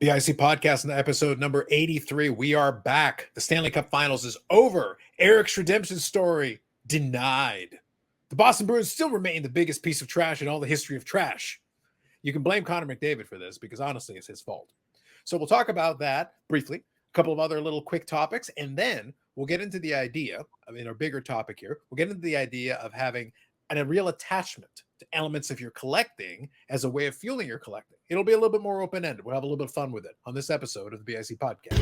BIC podcast in episode number 83. We are back. The Stanley Cup Finals is over. Eric's redemption story denied. The Boston Bruins still remain the biggest piece of trash in all the history of trash. You can blame Connor McDavid for this because honestly, it's his fault. So we'll talk about that briefly, a couple of other little quick topics, and then we'll get into the idea, our bigger topic here, we'll get into the idea of having a real attachment to elements of your collecting as a way of fueling your collecting. It'll be a little bit more open-ended. We'll have a little bit of fun with it on this episode of the BIC podcast.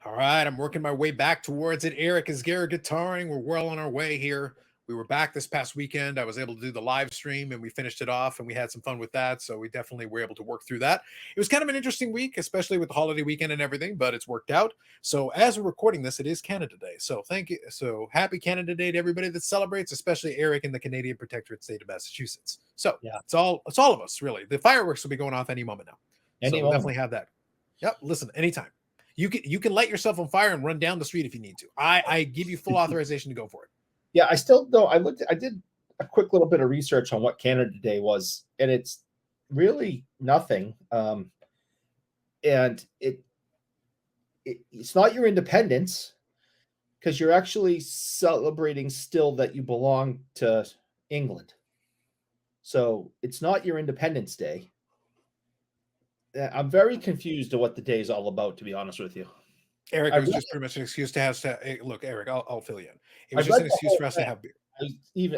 All right, I'm working my way back towards it. Eric is guitaring. We're well on our way here. We were back this past weekend. I was able to do the live stream and we finished it off and we had some fun with that. So we definitely were able to work through that. It was kind of an interesting week, especially with the holiday weekend and everything, but it's worked out. So as we're recording this, it is Canada Day. So thank you. So happy Canada Day to everybody that celebrates, especially Eric in the Canadian Protectorate state of Massachusetts. So yeah, it's all of us, really. The fireworks will be going off any moment now. So we'll definitely have that. Yep. Listen, anytime. You can light yourself on fire and run down the street if you need to. I give you full authorization to go for it. Yeah, I still though I did a quick little bit of research on what Canada Day was, and it's really nothing. And it's not your independence because you're actually celebrating still that you belong to England. So it's not your Independence Day. I'm very confused of what the day is all about, to be honest with you. Eric, it was just pretty much an excuse to have look, Eric, I'll fill you in. It was just an excuse for us to have beer.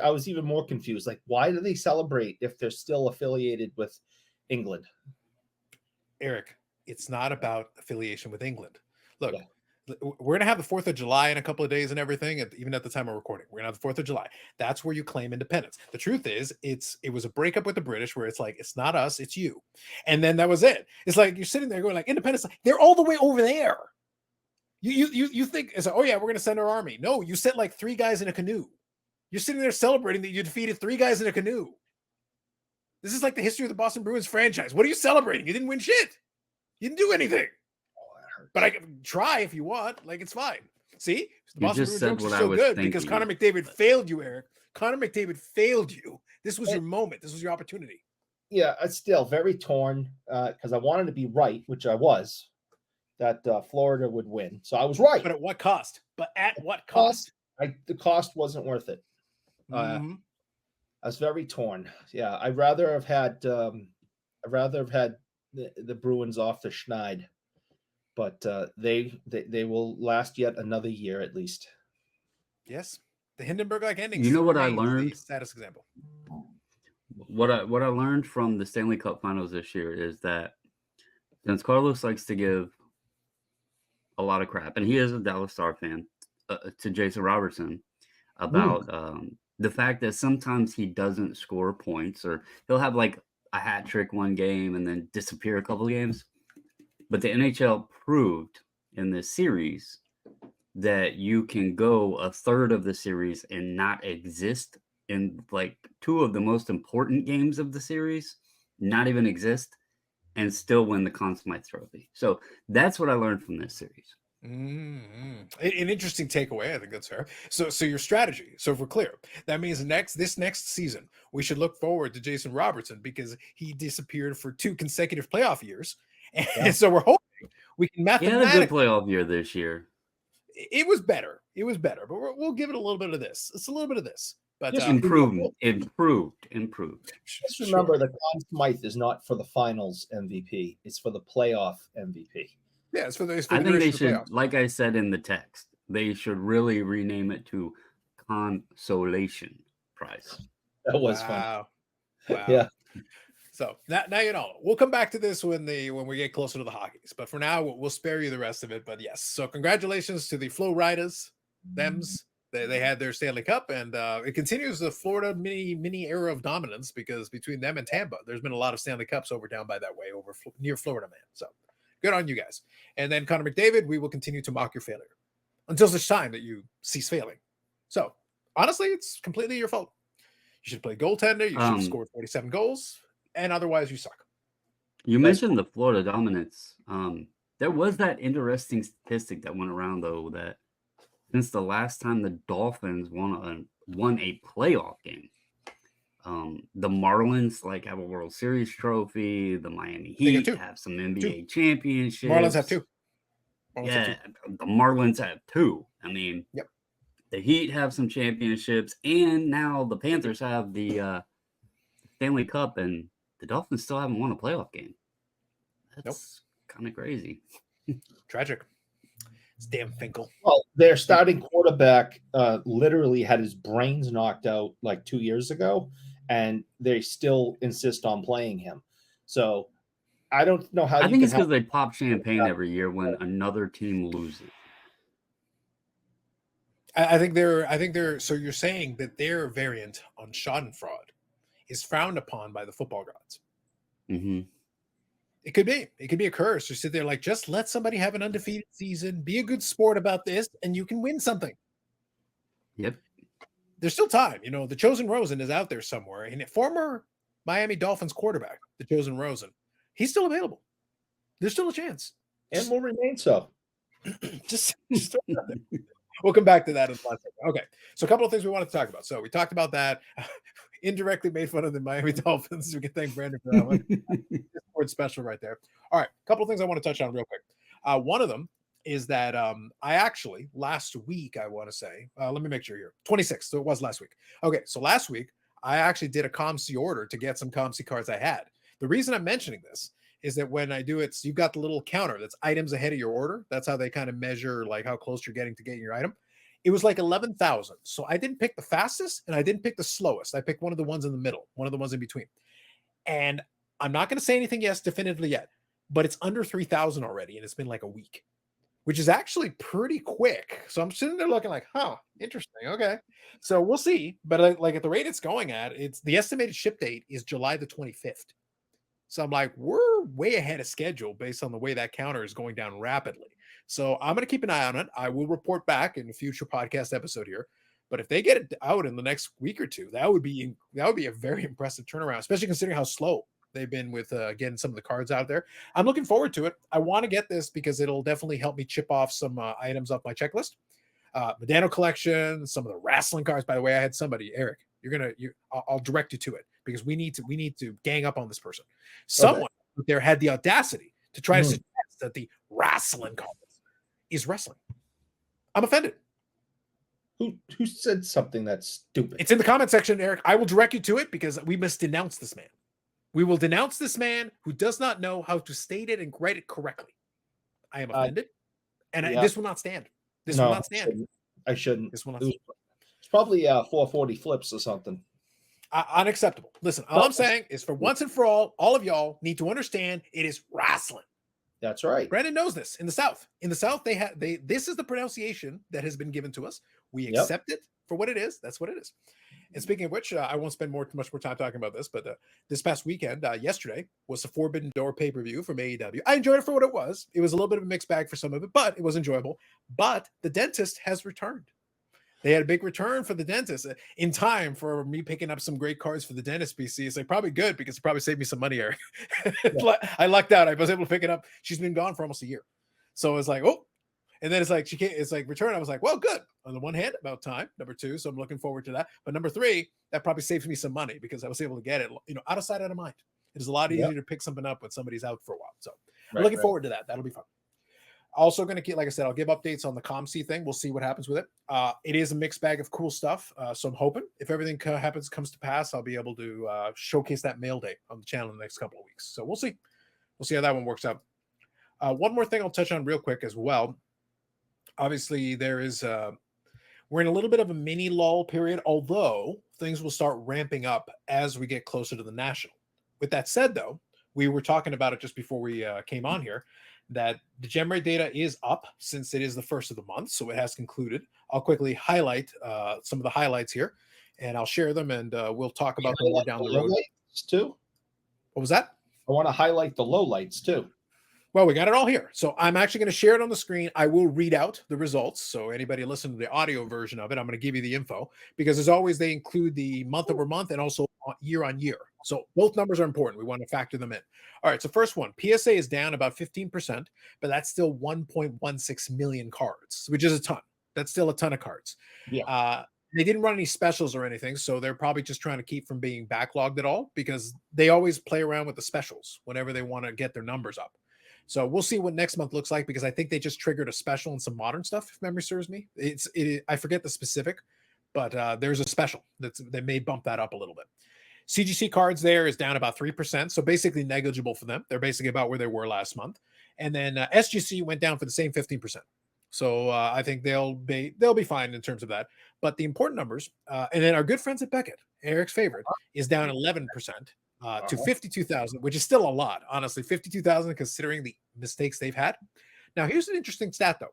I was even more confused. Like, why do they celebrate if they're still affiliated with England? Eric, it's not about affiliation with England. Look, we're gonna have the 4th of July in a couple of days and everything, even at the time of recording. We're gonna have the 4th of July. That's where you claim independence. The truth is, it was a breakup with the British where it's like, it's not us, it's you. And then that was it. It's like you're sitting there going like, independence, they're all the way over there. You think it's like, oh yeah, we're gonna send our army. No, you sent like 3 guys in a canoe. You're sitting there celebrating that you defeated 3 guys in a canoe. This is like the history of the Boston Bruins franchise. What are you celebrating? You didn't win shit. You didn't do anything. But I can try if you want. Like, it's fine. See? The Boston Bruins jokes are so good because Connor McDavid failed you, Eric. Connor McDavid failed you. This was your moment. This was your opportunity. Yeah, it's still very torn because I wanted to be right, which I was, that Florida would win. So I was right. But at what cost? The cost wasn't worth it. I was very torn. Yeah, I'd rather have had the Bruins off the schneid. But they will last yet another year at least. Yes, the Hindenburg-like ending. You know what I learned? Status example. What I learned from the Stanley Cup Finals this year is that since Carlos likes to give a lot of crap, and he is a Dallas Star fan, to Jason Robertson about the fact that sometimes he doesn't score points, or he'll have like a hat trick one game and then disappear a couple of games. But the NHL proved in this series that you can go a third of the series and not exist in like 2 of the most important games of the series, not even exist, and still win the Conn Smythe Trophy. So that's what I learned from this series. An interesting takeaway. I think that's fair. So your strategy. So if we're clear, that means this next season we should look forward to Jason Robertson because he disappeared for 2 consecutive playoff years. And so we're hoping we can mathematically. He had a good playoff year this year. It was better, but we'll give it a little bit of this. It's a little bit of this, but improved. Just remember, the Conn Smythe is not for the Finals MVP; it's for the playoff MVP. Yeah, it's for the. I think they should, like I said in the text, they should really rename it to Consolation Prize. That was fun. Wow. Yeah. So now you know. We'll come back to this when we get closer to the hockeys. But for now, we'll spare you the rest of it. But yes, so congratulations to the Flow Riders. Thems. They had their Stanley Cup, and it continues the Florida mini era of dominance because between them and Tampa, there's been a lot of Stanley Cups down by that way near Florida, man. So good on you guys. And then Connor McDavid, we will continue to mock your failure until such time that you cease failing. So honestly, it's completely your fault. You should play goaltender. You should have scored 47 goals. And otherwise, you suck. You mentioned the Florida dominance. There was that interesting statistic that went around, though, that since the last time the Dolphins won a playoff game, the Marlins have a World Series trophy. The Miami They got Heat two. have some NBA championships. Marlins have two. The Marlins have two. I mean, Yep. The Heat have some championships, and now the Panthers have the Stanley Cup, and the Dolphins still haven't won a playoff game. That's kind of crazy. Tragic. It's damn Finkel. Well, their starting quarterback literally had his brains knocked out like 2 years ago, and they still insist on playing him. So I don't know how. I think it's because they pop champagne every year when another team loses. I think they're. So you're saying that their variant on Schadenfreude is frowned upon by the football gods. Mm-hmm. It could be a curse. You sit there like, just let somebody have an undefeated season, be a good sport about this, and you can win something. Yep. There's still time. The Chosen Rosen is out there somewhere. And former Miami Dolphins quarterback, the Chosen Rosen, he's still available. There's still a chance. And will remain so. just we'll come back to that in a second. Okay. So a couple of things we wanted to talk about. So we talked about that. Indirectly made fun of the Miami Dolphins. We can thank Brandon for that one. Discord special right there. All right. A couple of things I want to touch on real quick. One of them is that I actually last week, I want to say, let me make sure here, 26th. So it was last week. Okay. So last week, I actually did a COMC order to get some COMC cards I had. The reason I'm mentioning this is that when I do it, so you've got the little counter that's items ahead of your order. That's how they kind of measure like how close you're getting to getting your item. It was like 11,000. So I didn't pick the fastest and I didn't pick the slowest. I picked one of the ones in the middle, one of the ones in between. And I'm not going to say anything definitively yet, but it's under 3,000 already. And it's been like a week, which is actually pretty quick. So I'm sitting there looking like, interesting. Okay. So we'll see. But like at the rate it's going at, it's the estimated ship date is July the 25th. So I'm like, we're way ahead of schedule based on the way that counter is going down rapidly. So I'm going to keep an eye on it. I will report back in a future podcast episode here. But if they get it out in the next week or two, that would be a very impressive turnaround, especially considering how slow they've been with getting some of the cards out there. I'm looking forward to it. I want to get this because it'll definitely help me chip off some items off my checklist. Medano collection, some of the wrestling cards. By the way, I had somebody, Eric. I'll direct you to it because we need to gang up on this person. Someone there had the audacity to try to suggest that the wrestling cards is wrestling. I'm offended. Who said something that's stupid? It's in the comment section, Eric. I will direct you to it because we must denounce this man. We will denounce this man who does not know how to state it and write it correctly. I am offended, and this will not stand. This will not stand. I shouldn't. This will not stand. It's probably 440 flips or something. Unacceptable. Listen, all I'm saying is for once and for all of y'all need to understand it is wrestling. That's right. Brandon knows this. In the South, this is the pronunciation that has been given to us. We accept it for what it is. That's what it is. And speaking of which, I won't spend much more time talking about this, but this past weekend, yesterday, was the Forbidden Door pay-per-view from AEW. I enjoyed it for what it was. It was a little bit of a mixed bag for some of it, but it was enjoyable. But the dentist has returned. They had a big return for the dentist in time for me picking up some great cards for the dentist PC. It's like probably good because it probably saved me some money, Eric. I lucked out. I was able to pick it up. She's been gone for almost a year. So it was like, oh, and then it's like return. I was like, well, good. On the one hand, about time. Number two. So I'm looking forward to that. But number three, that probably saves me some money because I was able to get it, out of sight, out of mind. It is a lot easier to pick something up when somebody's out for a while. So I'm looking forward to that. That'll be fun. Also going to keep, like I said, I'll give updates on the COMC thing. We'll see what happens with it. It is a mixed bag of cool stuff. So I'm hoping if everything comes to pass, I'll be able to showcase that mail day on the channel in the next couple of weeks. So we'll see. We'll see how that one works out. One more thing I'll touch on real quick as well. Obviously, we're in a little bit of a mini lull period, although things will start ramping up as we get closer to the National. With that said, though, we were talking about it just before we came on here, that the Gemrate data is up since it is the first of the month, so it has concluded. I'll quickly highlight some of the highlights here, and I'll share them, and we'll talk about them more down the road. Too. What was that? I want to highlight the lowlights too. Well, we got it all here. So I'm actually going to share it on the screen. I will read out the results. So anybody listening to the audio version of it, I'm going to give you the info because as always, they include the month over month and also year on year. So both numbers are important. We want to factor them in. All right. So first one, PSA is down about 15%, but that's still 1.16 million cards, which is a ton. That's still a ton of cards. Yeah. They didn't run any specials or anything, so they're probably just trying to keep from being backlogged at all because they always play around with the specials whenever they want to get their numbers up. So we'll see what next month looks like because I think they just triggered a special and some modern stuff, if memory serves me. I forget the specific, but there's a special they may bump that up a little bit. CGC cards there is down about 3%, so basically negligible for them. They're basically about where they were last month. And then SGC went down for the same 15%. So I think they'll be fine in terms of that. But the important numbers, and then our good friends at Beckett, Eric's favorite, is down 11%. To 52,000, which is still a lot, honestly. 52,000 considering the mistakes they've had. Now, here's an interesting stat, though,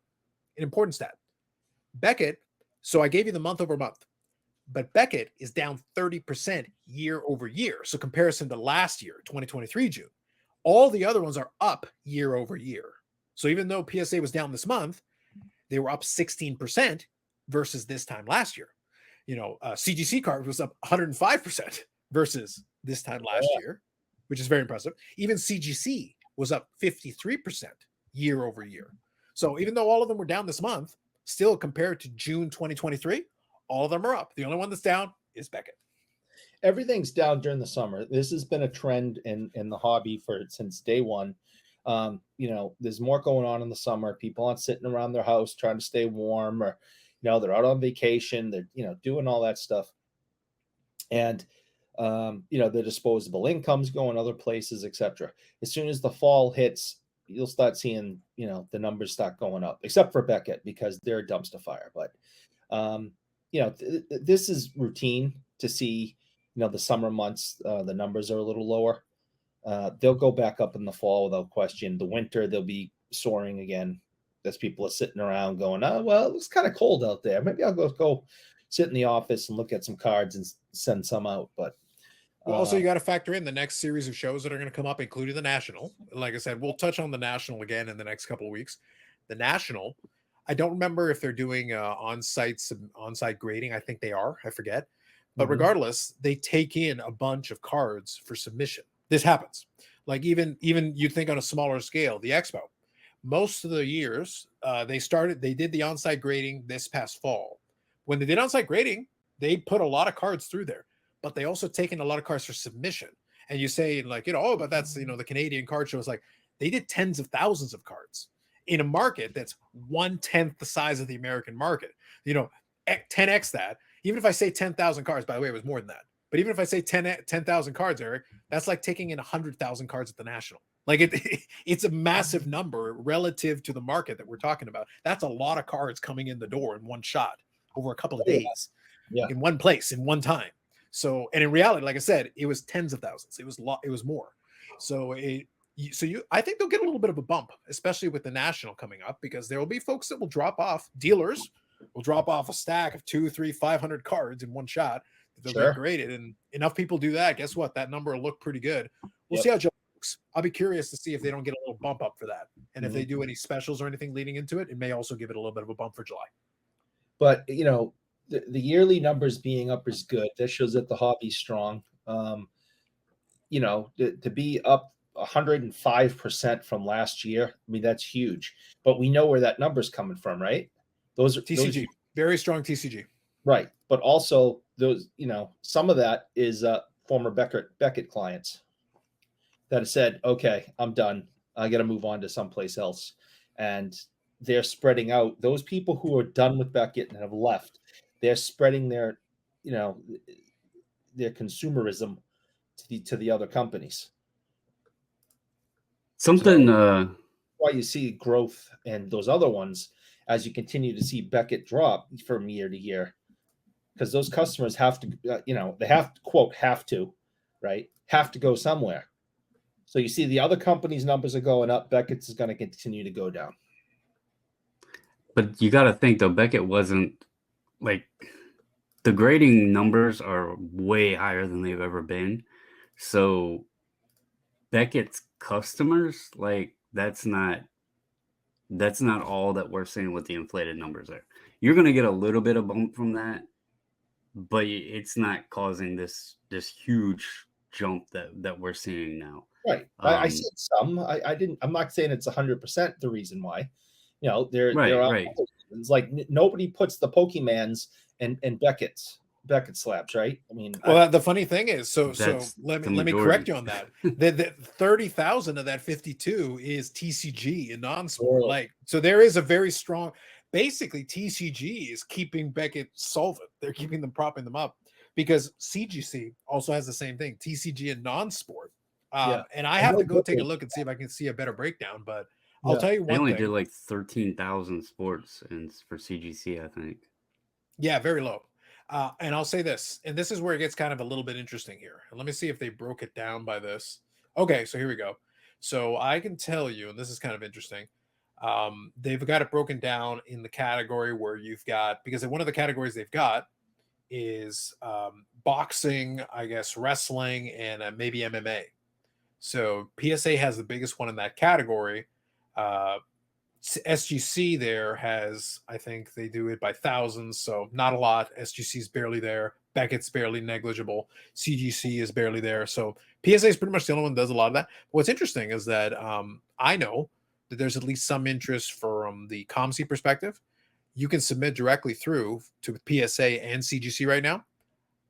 an important stat. Beckett, so I gave you the month over month, but Beckett is down 30% year over year. So, comparison to last year, 2023 June, all the other ones are up year over year. So, even though PSA was down this month, they were up 16% versus this time last year. CGC card was up 105% versus this time last year, which is very impressive. Even CGC was up 53% year over year. So even though all of them were down this month, still compared to June 2023, all of them are up. The only one that's down is Beckett. Everything's down during the summer. This has been a trend in the hobby since day one. There's more going on in the summer. People aren't sitting around their house trying to stay warm, or they're out on vacation. They're doing all that stuff. And the disposable income's going other places, etc. As soon as the fall hits, you'll start seeing, the numbers start going up, except for Beckett because they're a dumpster fire. But, this is routine to see, the summer months, the numbers are a little lower. They'll go back up in the fall without question. The winter, they'll be soaring again as people are sitting around going, oh, well, it's kind of cold out there. Maybe I'll go sit in the office and look at some cards and send some out. But well, also you got to factor in the next series of shows that are going to come up, including the National. Like I said, we'll touch on the National again in the next couple of weeks. The National, I don't remember if they're doing on-site grading. I think they are. I forget. But regardless, they take in a bunch of cards for submission. This happens. Like even you'd think on a smaller scale, the Expo. Most of the years, they did the on-site grading this past fall. When they did on-site grading, they put a lot of cards through there. But they also taken a lot of cards for submission. And you say like, but that's, the Canadian card show is like, they did tens of thousands of cards in a market that's 1/10 the size of the American market, 10x that. Even if I say 10,000 cards, by the way, it was more than that. But even if I say 10,000 cards, Eric, that's like taking in 100,000 cards at the National. Like it's a massive number relative to the market that we're talking about. That's a lot of cards coming in the door in one shot over a couple of days in one place, in one time. So, and in reality, like I said, it was tens of thousands. It was more. So I think they'll get a little bit of a bump, especially with the National coming up, because there will be folks that will drop off. Dealers will drop off a stack of 200, 300, 500 cards in one shot. They'll get graded, and enough people do that. Guess what? That number will look pretty good. We'll see how Joe looks. I'll be curious to see if they don't get a little bump up for that, and if they do any specials or anything leading into it, it may also give it a little bit of a bump for July. But the yearly numbers being up is good. That shows that the hobby's strong. To be up 105% from last year, I mean, that's huge. But we know where that number's coming from, right? Those are TCG, very strong TCG. Right. But also those, some of that is former Beckett clients that have said, okay, I'm done. I got to move on to someplace else. And they're spreading out. Those people who are done with Beckett and have left, they're spreading their consumerism to the other companies. Something why you see growth in those other ones as you continue to see Beckett drop from year to year, because those customers have to, they have to, quote, have to go somewhere. So you see the other companies' numbers are going up. Beckett's is going to continue to go down. But you got to think, though, Beckett wasn't like, the grading numbers are way higher than they've ever been. So Beckett's customers, like, that's not all that we're seeing with the inflated numbers there. You're going to get a little bit of bump from that, but it's not causing this huge jump that we're seeing now. Right. I said some. I'm not saying it's 100% the reason why. There are other reasons. Like nobody puts the Pokemans and Beckett's slabs, right? I mean, well, the funny thing is, so let me correct you on that. The 30,000 of that 52 is TCG and non-sport. Like, so there is a very strong. Basically, TCG is keeping Beckett solvent. They're keeping them, propping them up, because CGC also has the same thing, TCG and non-sport. And I have to go take a look and see if I can see a better breakdown. But I'll tell you one thing. They only did like 13,000 sports for CGC, I think. Yeah, very low. And I'll say this, and this is where it gets kind of a little bit interesting here. And let me see if they broke it down by this. Okay, so here we go. So I can tell you, and this is kind of interesting. They've got it broken down in the category where you've got, because one of the categories they've got is boxing, I guess, wrestling, and maybe MMA. So PSA has the biggest one in that category. SGC there has, I think they do it by thousands, so not a lot. SGC is barely there. Beckett's barely negligible. CGC is barely there. So PSA is pretty much the only one that does a lot of that. But what's interesting is that I know that there's at least some interest from the COMC perspective. You can submit directly through to PSA and CGC right now.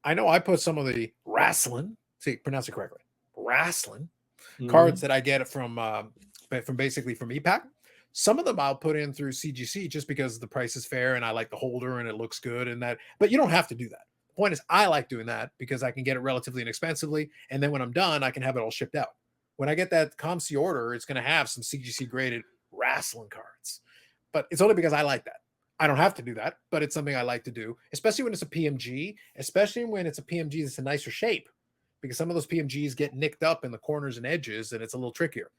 I know I put some of the wrestling, pronounce it correctly, wrestling cards that I get from basically from EPAC. Some of them I'll put in through CGC just because the price is fair and I like the holder and it looks good and that, but you don't have to do that. The point is I like doing that because I can get it relatively inexpensively. And then when I'm done, I can have it all shipped out. When I get that COMC order, it's going to have some CGC graded wrestling cards, but it's only because I like that. I don't have to do that, but it's something I like to do, especially when it's a PMG, especially when it's a PMG that's a nicer shape, because some of those PMGs get nicked up in the corners and edges and it's a little trickier.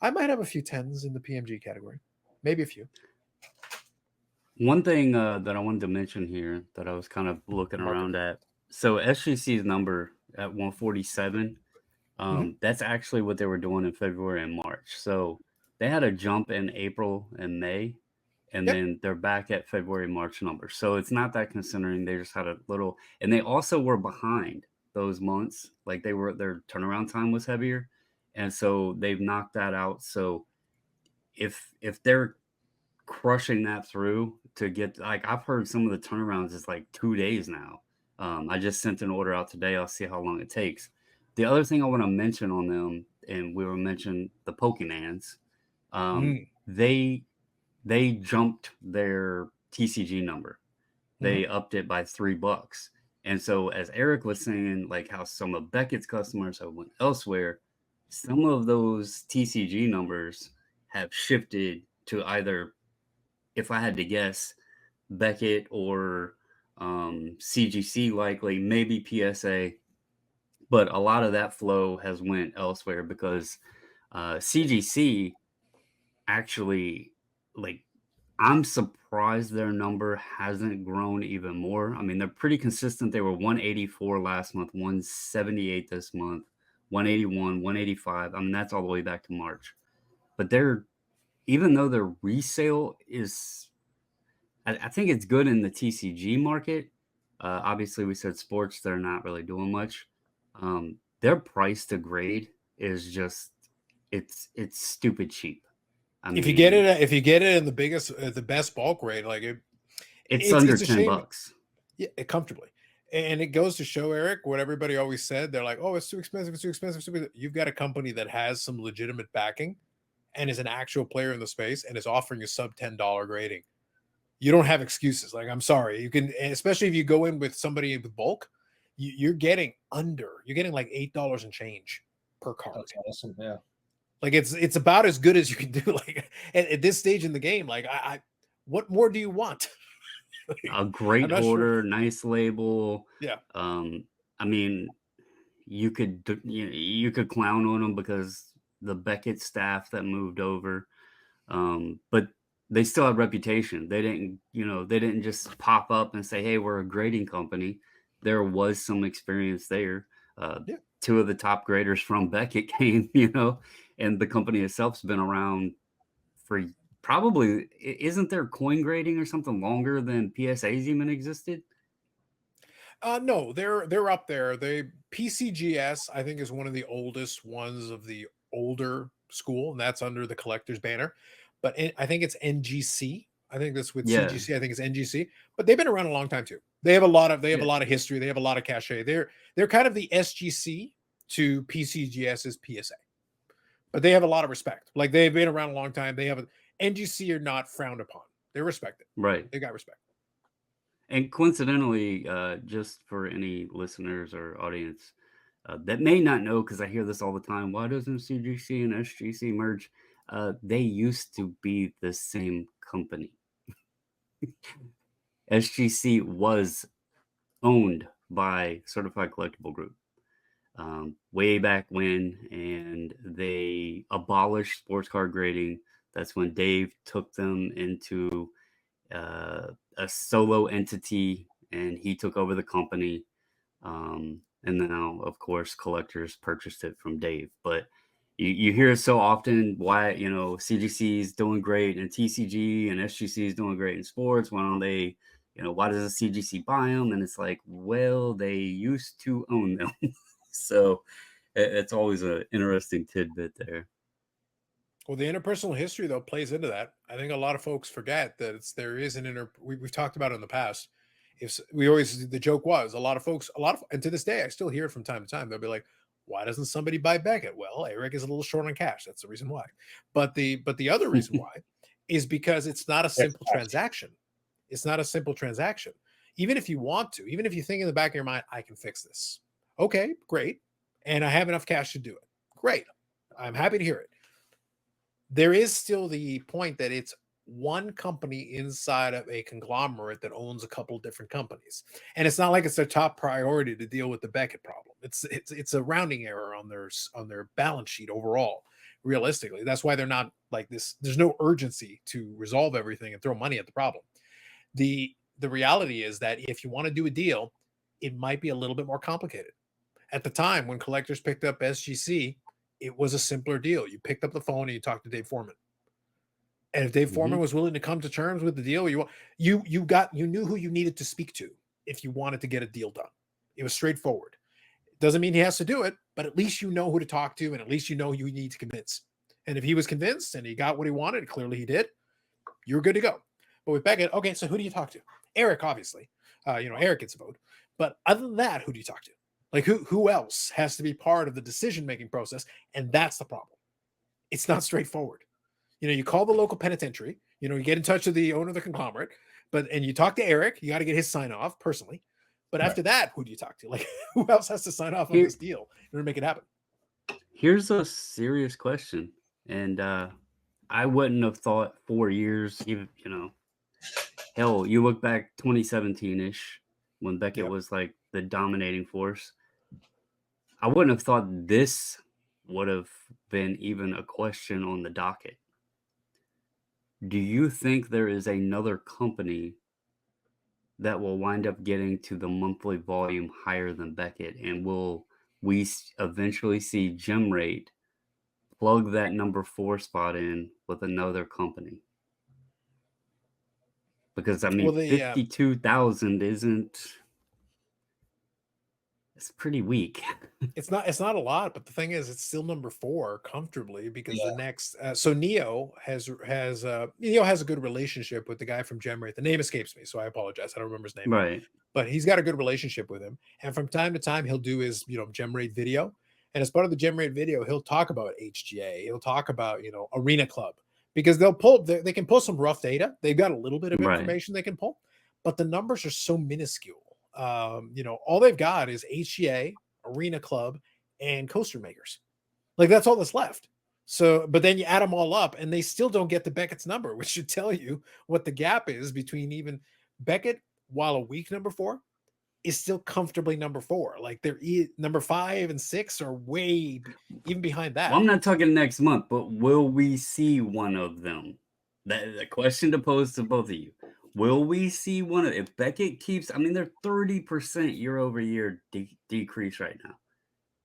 I might have a few 10s in the PMG category, maybe a few. One thing that I wanted to mention here that I was kind of looking around at. So SGC's number at 147, that's actually what they were doing in February and March. So they had a jump in April and May, and then they're back at February, March numbers. So it's not that concerning. They just had a little, and they also were behind those months. Like their turnaround time was heavier. And so they've knocked that out. So if they're crushing that through to get, like, I've heard some of the turnarounds is like 2 days now. I just sent an order out today. I'll see how long it takes. The other thing I want to mention on them, and we were mentioning the Pokemans, they jumped their TCG number. They upped it by $3. And so as Eric was saying, like how some of Beckett's customers have went elsewhere, some of those TCG numbers have shifted to either, if I had to guess, Beckett or CGC, likely, maybe PSA. But a lot of that flow has went elsewhere because CGC actually, like, I'm surprised their number hasn't grown even more. I mean, they're pretty consistent. They were 184 last month, 178 this month, 181, 185. I mean, that's all the way back to March. But even though their resale is, I think it's good in the TCG market. Obviously, we said sports, they're not really doing much. Their price to grade is just, it's stupid cheap. I mean, if you get it in the best bulk rate, like it's under $10. Yeah, comfortably. And it goes to show, Eric, what everybody always said. They're like, oh, it's too expensive. It's too expensive. You've got a company that has some legitimate backing and is an actual player in the space and is offering you sub $10 grading. You don't have excuses. Like, I'm sorry. You can, especially if you go in with somebody with bulk, you're getting like $8 and change per card. That's awesome. Yeah. Like it's about as good as you can do. Like at this stage in the game, like what more do you want? A great holder, nice label. Yeah. I mean, you could clown on them because the Beckett staff that moved over, but they still have reputation. They didn't just pop up and say, hey, we're a grading company. There was some experience there. Two of the top graders from Beckett came, and the company itself's been around for probably, isn't there coin grading or something longer than PSA's even existed? No, they're up there. They PCGS, I think, is one of the oldest ones of the older school, and that's under the collector's banner. But I think it's NGC. I think that's with Yeah. CGC. I think it's NGC, but they've been around a long time too. They have a lot of Yeah. history. They have a lot of cachet. They're kind of the SGC to PCGS's PSA, but they have a lot of respect. Like they've been around a long time. They have NGC are not frowned upon. They're respected. Right. They got respect. And coincidentally, just for any listeners or audience that may not know, because I hear this all the time, why doesn't CGC and SGC merge? They used to be the same company. SGC was owned by Certified Collectible Group way back when, and they abolished sports card grading. That's when Dave took them into a solo entity, and he took over the company. And now, of course, collectors purchased it from Dave. But you hear it so often, why, CGC is doing great and TCG and SGC is doing great in sports. Why don't they, why does the CGC buy them? And it's like, well, they used to own them. So it's always an interesting tidbit there. Well, the interpersonal history though plays into that. I think a lot of folks forget that there is an we've talked about it in the past. If we always the joke was and to this day I still hear it from time to time. They'll be like, "Why doesn't somebody buy Beckett?" Well, Eric is a little short on cash. That's the reason why. But the other reason why is because it's not a simple transaction. It's not a simple transaction. Even if you want to, even if you think in the back of your mind, I can fix this. Okay, great, and I have enough cash to do it. Great, I'm happy to hear it. There is still the point that it's one company inside of a conglomerate that owns a couple different companies, and it's not like it's their top priority to deal with the Beckett problem. It's a rounding error on their balance sheet overall. Realistically, that's why they're not like this. There's no urgency to resolve everything and throw money at the problem. The reality is that if you want to do a deal, it might be a little bit more complicated. At the time when collectors picked up SGC, it was a simpler deal. You picked up the phone and you talked to Dave Foreman. And if Dave Foreman was willing to come to terms with the deal, you knew who you needed to speak to if you wanted to get a deal done. It was straightforward. It doesn't mean he has to do it, but at least you know who to talk to, and at least you know who you need to convince. And if he was convinced and he got what he wanted, clearly he did, you're good to go. But with Beckett, okay, so who do you talk to? Eric, obviously. Eric gets a vote. But other than that, who do you talk to? Like who else has to be part of the decision-making process? And that's the problem. It's not straightforward. You call the local penitentiary, you get in touch with the owner of the conglomerate, and you talk to Eric, you got to get his sign off personally. But after that, who do you talk to? Like who else has to sign off on this deal in order to make it happen? Here's a serious question. And I wouldn't have thought 4 years, even, hell, you look back 2017-ish when Beckett was like the dominating force. I wouldn't have thought this would have been even a question on the docket. Do you think there is another company that will wind up getting to the monthly volume higher than Beckett? And will we eventually see Gemrate plug that number 4 spot in with another company? Because, I mean, 52,000 isn't... It's pretty weak. It's not a lot, but the thing is, it's still number 4 comfortably because the next. So Neo has a good relationship with the guy from Gemrate. The name escapes me, so I apologize. I don't remember his name. Right. But he's got a good relationship with him, and from time to time, he'll do his Gemrate video, and as part of the Gemrate video, he'll talk about HGA. He'll talk about Arena Club because they can pull some rough data. They've got a little bit of information they can pull, but the numbers are so minuscule. All they've got is HGA, Arena Club, and coaster makers. Like that's all that's left. So, but then you add them all up, and they still don't get the Beckett's number, which should tell you what the gap is between even Beckett, while a weak number 4, is still comfortably number 4. Like they're number 5 and 6 are way even behind that. Well, I'm not talking next month, but will we see one of them? The question to pose to both of you. Will we see one of, if Beckett keeps, I mean, they're 30% year over year decrease right now.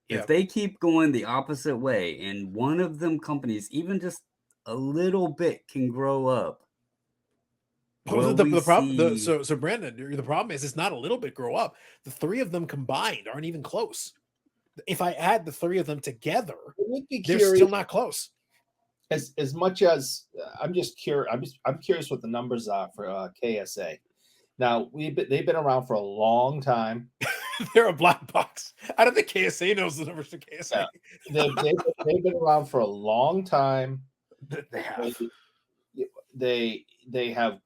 if they keep going the opposite way and one of them companies, even just a little bit, can grow up, will we see... So Brandon, the problem is it's not a little bit grow up. The three of them combined aren't even close. If I add the three of them together, they're still not close. As much as I'm just curious, I'm curious what the numbers are for KSA. Now they've been around for a long time. They're a black box. I don't think KSA knows the numbers for KSA. Yeah. They've been around for a long time. They have. They have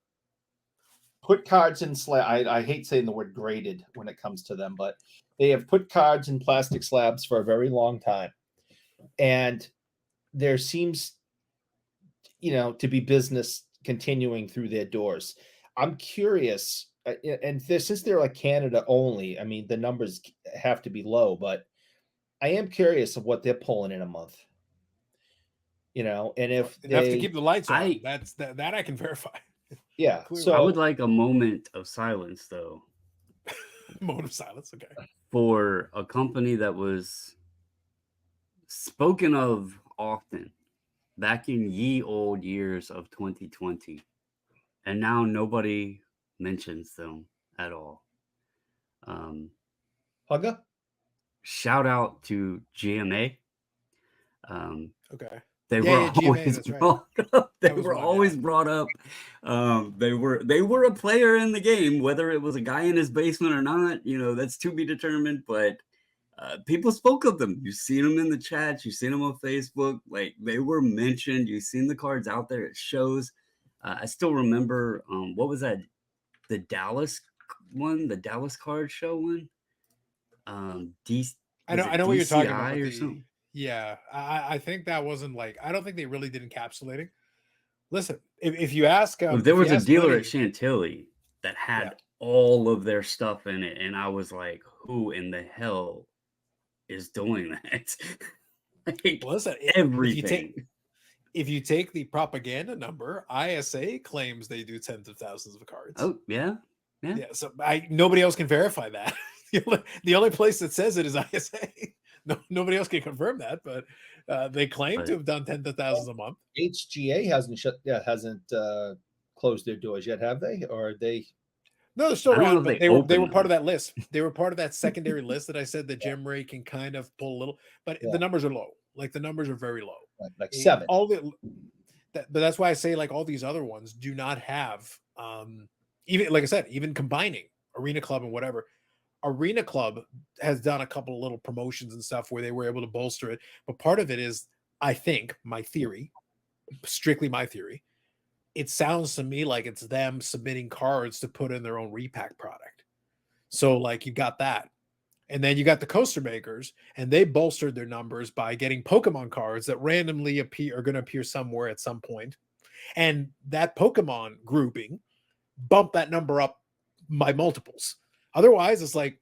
put cards in slab. I hate saying the word graded when it comes to them, but they have put cards in plastic slabs for a very long time, and there seems, to be business continuing through their doors. I'm curious, and since they're like Canada only, I mean, the numbers have to be low, but I am curious of what they're pulling in a month. And if enough to keep the lights on, that I can verify. Yeah. Clearly. So I would like a moment of silence, though. Moment of silence, okay. For a company that was spoken of often back in ye old years of 2020, and now nobody mentions them at all. Hugga? Shout out to GMA. Okay. They were always brought up. They were always brought up. They were a player in the game, whether it was a guy in his basement or not. That's to be determined. But people spoke of them. You've seen them in the chats. You've seen them on Facebook. Like, they were mentioned. You've seen the cards out there. It shows. I still remember. What was that? The Dallas one. The Dallas card show one. I know what you're talking about. Or something. Yeah, I think that wasn't like, I don't think they really did encapsulating. Listen, if you ask, there was a dealer at Chantilly that had all of their stuff in it, and I was like, who in the hell is doing that? Like, listen, everything. If you take the propaganda number, ISA claims they do tens of thousands of cards. Oh, yeah. So nobody else can verify that. The only place that says it is ISA. No, nobody else can confirm that, but they claim to have done tens of thousands a month. HGA hasn't closed their doors yet, have they? Or are they? No, they're still around, but they were part of that list. They were part of that secondary list that I said that Gemrate can kind of pull a little, but the numbers are low. Like, the numbers are very low. Like 7. But that's why I say, like, all these other ones do not have, even, like I said, even combining Arena Club and whatever. Arena Club has done a couple of little promotions and stuff where they were able to bolster it. But part of it is, I think, my theory, strictly my theory, it sounds to me like it's them submitting cards to put in their own repack product. So, like, you got that. And then you got the coaster makers, and they bolstered their numbers by getting Pokemon cards that randomly are going to appear somewhere at some point. And that Pokemon grouping bumped that number up by multiples. Otherwise, it's like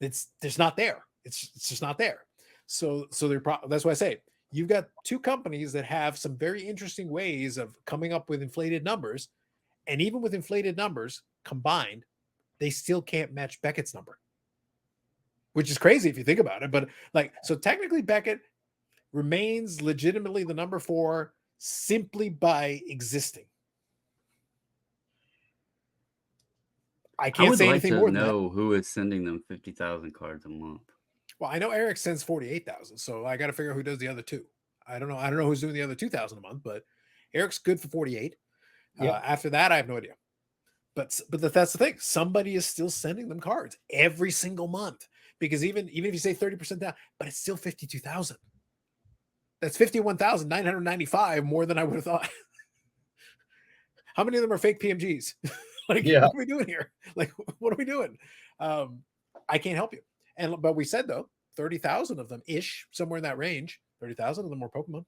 it's not there. It's just not there. So that's why I say you've got two companies that have some very interesting ways of coming up with inflated numbers, and even with inflated numbers combined, they still can't match Beckett's number, which is crazy if you think about it. But so technically, Beckett remains legitimately the number 4 simply by existing. I can't say anything more than that. I would like to know who is sending them 50,000 cards a month. Well, I know Eric sends 48,000, so I got to figure out who does the other 2. I don't know who's doing the other 2,000 a month, but Eric's good for 48. After that, I have no idea. But that's the thing. Somebody is still sending them cards every single month, because even if you say 30% down, but it's still 52,000. That's 51,995 more than I would have thought. How many of them are fake PMGs? What are we doing here? Like, what are we doing? I can't help you. But we said, though, 30,000 of them ish, somewhere in that range. 30,000 of them were Pokemon,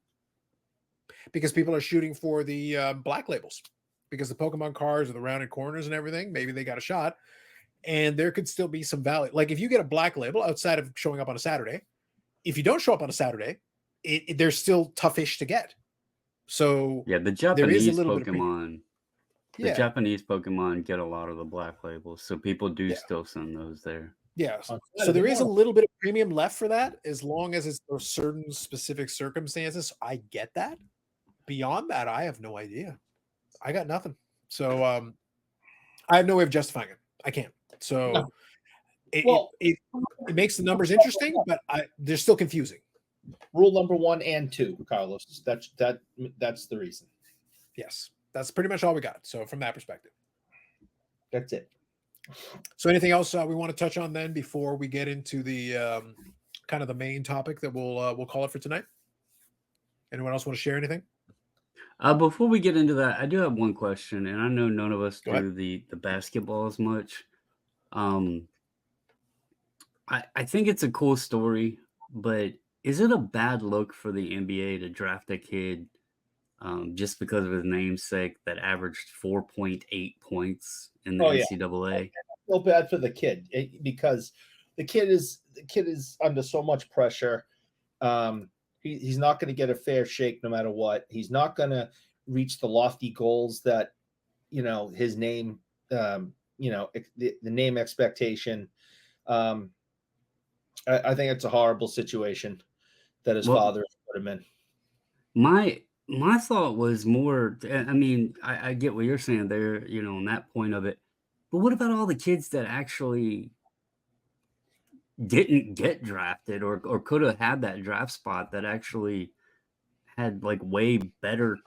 because people are shooting for the black labels, because the Pokemon cards are the rounded corners and everything. Maybe they got a shot, and there could still be some value. Like, if you get a black label outside of showing up on a Saturday, if you don't show up on a Saturday, they're still toughish to get. So the Japanese Pokemon. The Japanese Pokemon get a lot of the black labels, so people do still send those there. Yeah. on So Saturday there is a morning. little bit of premium left for that, as long as it's for certain specific circumstances. I get that. Beyond that, I have no idea. I got nothing. So I have no way of justifying it. I can't. So No. it, Well, it, it it makes the numbers interesting, but they're still confusing. rule number 1 and 2, Carlos. That's the reason. Yes, that's pretty much all we got. So from that perspective, That's it. so anything else we want to touch on then before we get into the kind of the main topic that we'll call it for tonight? Anyone else want to share anything? Before we get into that, I do have one question, and I know none of us Go ahead. do the basketball as much. I think it's a cool story, but is it a bad look for the NBA to draft a kid just because of his namesake that averaged 4.8 points in the Oh, yeah. NCAA? Feel bad for the kid because the kid is under so much pressure. He's not going to get a fair shake no matter what. He's not going to reach the lofty goals that his name, the name expectation. I think it's a horrible situation that his father put him in. My thought was more. I mean, I get what you're saying there, on that point of it. But what about all the kids that actually didn't get drafted or could have had that draft spot that actually had like way better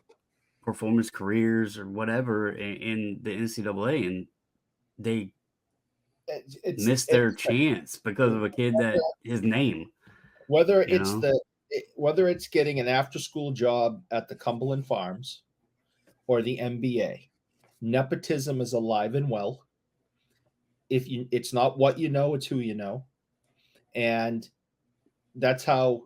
performance careers or whatever in the NCAA, and they missed their chance because of a kid that his name. Whether it's getting an after-school job at the Cumberland Farms or the NBA, nepotism is alive and well. It's not what you know, it's who you know, and that's how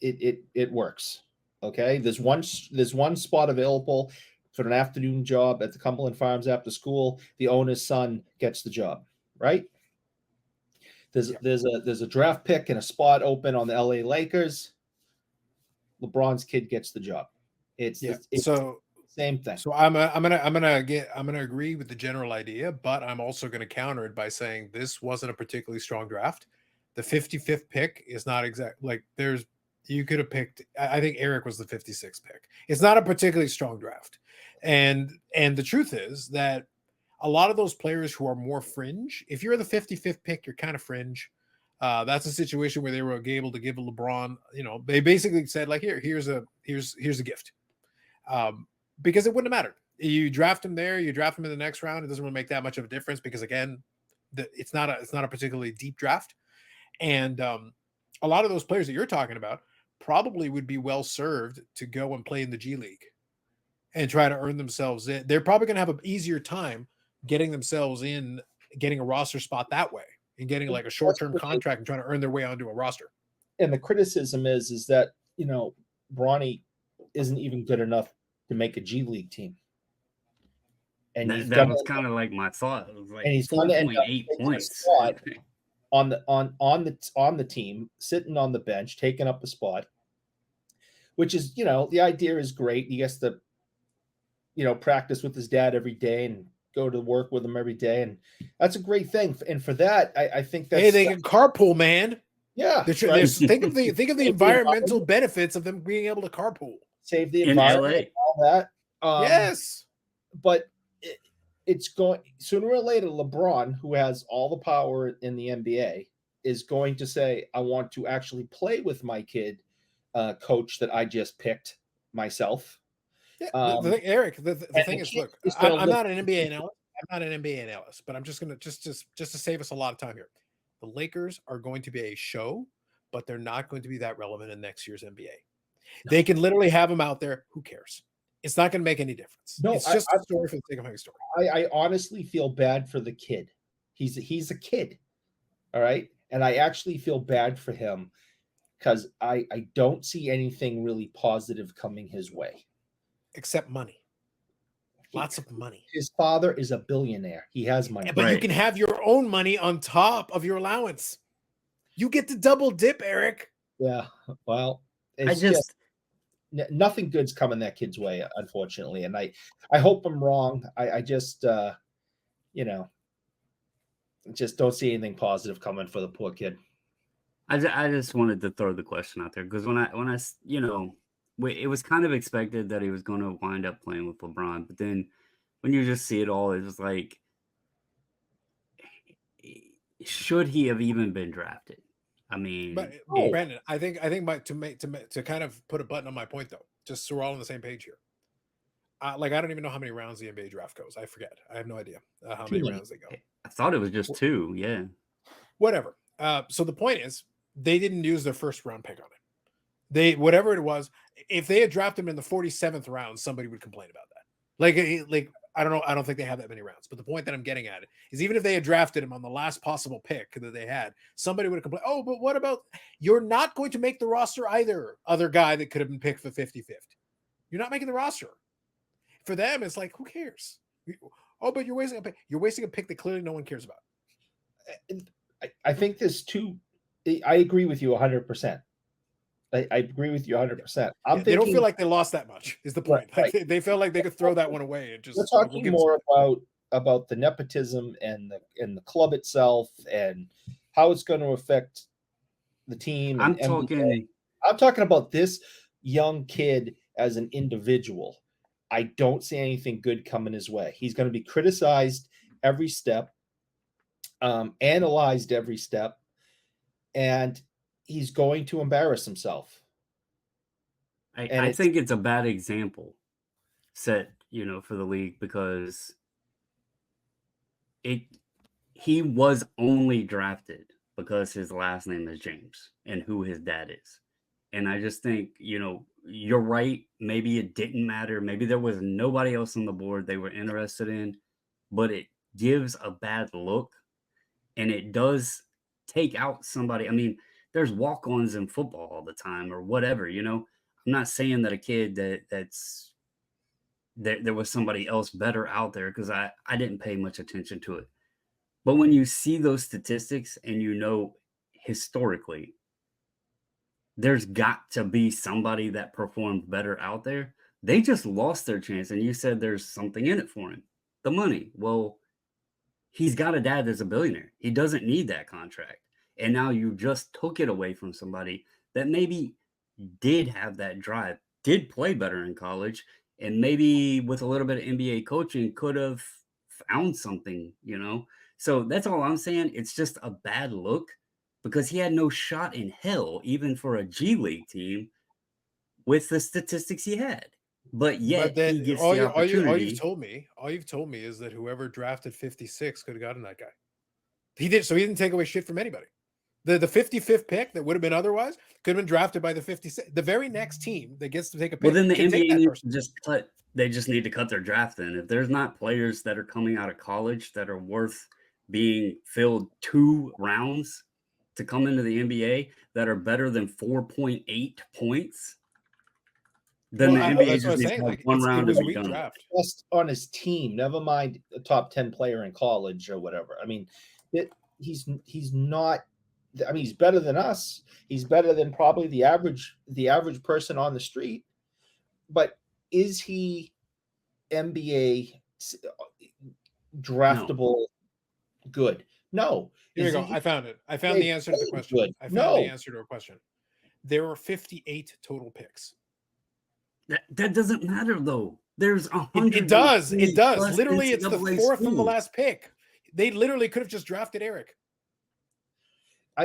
it works. Okay, there's one spot available for an afternoon job at the Cumberland Farms after school. The owner's son gets the job, right? There's a draft pick and a spot open on the LA Lakers. LeBron's kid gets the job. It's so same thing. So I'm gonna agree with the general idea, but I'm also gonna counter it by saying this wasn't a particularly strong draft. The 55th pick is not exact. Like you could have picked. I think Eric was the 56th pick. It's not a particularly strong draft, and the truth is that a lot of those players who are more fringe, if you're the 55th pick, you're kind of fringe. That's a situation where they were able to give LeBron, they basically said like, here's a gift. Because it wouldn't have mattered. You draft him there, you draft him in the next round. It doesn't really make that much of a difference because again, it's not a particularly deep draft. And a lot of those players that you're talking about probably would be well served to go and play in the G League and try to earn themselves in. They're probably going to have an easier time getting themselves in, getting a roster spot that way, and getting like a short-term contract and trying to earn their way onto a roster. And the criticism is that Bronny isn't even good enough to make a G League team. And that was kind of like my thought. It was like, and he's going to end up 4.8 points on the team, sitting on the bench, taking up a spot. Which is, the idea is great. He has to, practice with his dad every day and go to work with him every day, and that's a great thing. And for that, I think that's they can carpool, man. Yeah, right. Think of the environmental benefits of them being able to carpool. Save the environment, all that. Yes, but it's going sooner or later. LeBron, who has all the power in the NBA, is going to say, "I want to actually play with my kid, coach that I just picked myself." Yeah, the thing, Eric. The thing is, look, I'm not an NBA analyst. I'm not an NBA analyst, but I'm just gonna just to save us a lot of time here. The Lakers are going to be a show, but they're not going to be that relevant in next year's NBA. No. They can literally have them out there. Who cares? It's not going to make any difference. No, it's just a story for the sake of having a story. I honestly feel bad for the kid. He's a kid, all right, and I actually feel bad for him because I don't see anything really positive coming his way. Except money. Lots of money. His father is a billionaire. He has money. But you can have your own money on top of your allowance. You get to double dip, Eric. Yeah. Well, it's just nothing good's coming that kid's way, unfortunately. And I hope I'm wrong. I just Just don't see anything positive coming for the poor kid. I just wanted to throw the question out there because when I it was kind of expected that he was going to wind up playing with LeBron, but then when you just see it all, it was like, should he have even been drafted? I mean, But Brandon, I think to kind of put a button on my point though, just so we're all on the same page here. Like I don't even know how many rounds the NBA draft goes. I forget. I have no idea how many rounds they go. I thought it was just 2. Yeah. Whatever. So the point is, they didn't use their first round pick on it. They whatever it was. If they had drafted him in the 47th round, somebody would complain about that. Like I don't know. I don't think they have that many rounds. But the point that I'm getting at is, even if they had drafted him on the last possible pick that they had, somebody would have complained. Oh, but what about, you're not going to make the roster either, other guy that could have been picked for 55th. You're not making the roster. For them, it's like, who cares? Oh, but you're wasting a pick. You're wasting a pick that clearly no one cares about. I think there's two. I agree with you 100%. I agree with you 100%. They don't feel like they lost that much, is the point. Right. Like, they felt like they could throw that one away and just. We're talking more about the nepotism and the club itself and how it's going to affect the team. I'm talking about this young kid as an individual. I don't see anything good coming his way. He's going to be criticized every step, analyzed every step, and he's going to embarrass himself. I think it's a bad example set, for the league, because he was only drafted because his last name is James and who his dad is. And I just think, you're right. Maybe it didn't matter. Maybe there was nobody else on the board they were interested in, but it gives a bad look, and it does take out somebody. I mean, there's walk-ons in football all the time or whatever, I'm not saying that a kid there was somebody else better out there, because I didn't pay much attention to it. But when you see those statistics and historically, there's got to be somebody that performed better out there. They just lost their chance. And you said there's something in it for him, the money. Well, he's got a dad that's a billionaire. He doesn't need that contract. And now you just took it away from somebody that maybe did have that drive, did play better in college, and maybe with a little bit of NBA coaching could have found something, So that's all I'm saying. It's just a bad look, because he had no shot in hell, even for a G League team, with the statistics he had. But yet he gets the opportunity. All you've told me is that whoever drafted 56 could have gotten that guy. He didn't take away shit from anybody. The 55th pick that would have been otherwise could have been drafted by the 56th. The very next team that gets to take a pick. Well, then the NBA needs to they just need to cut their draft in. If there's not players that are coming out of college that are worth being filled 2 rounds to come into the NBA that are better than 4.8 points, then the NBA just needs to have one round to be done. Just on his team, never mind a top 10 player in college or whatever. I mean, he's not. I mean, he's better than us. He's better than probably the average person on the street. But is he NBA draftable good? No. Here we go. I found it. I found the answer to the question. I found the answer to a question. There were 58 total picks. That doesn't matter, though. There's 100. It does. Literally, it's the 4th from the last pick. They literally could have just drafted Eric.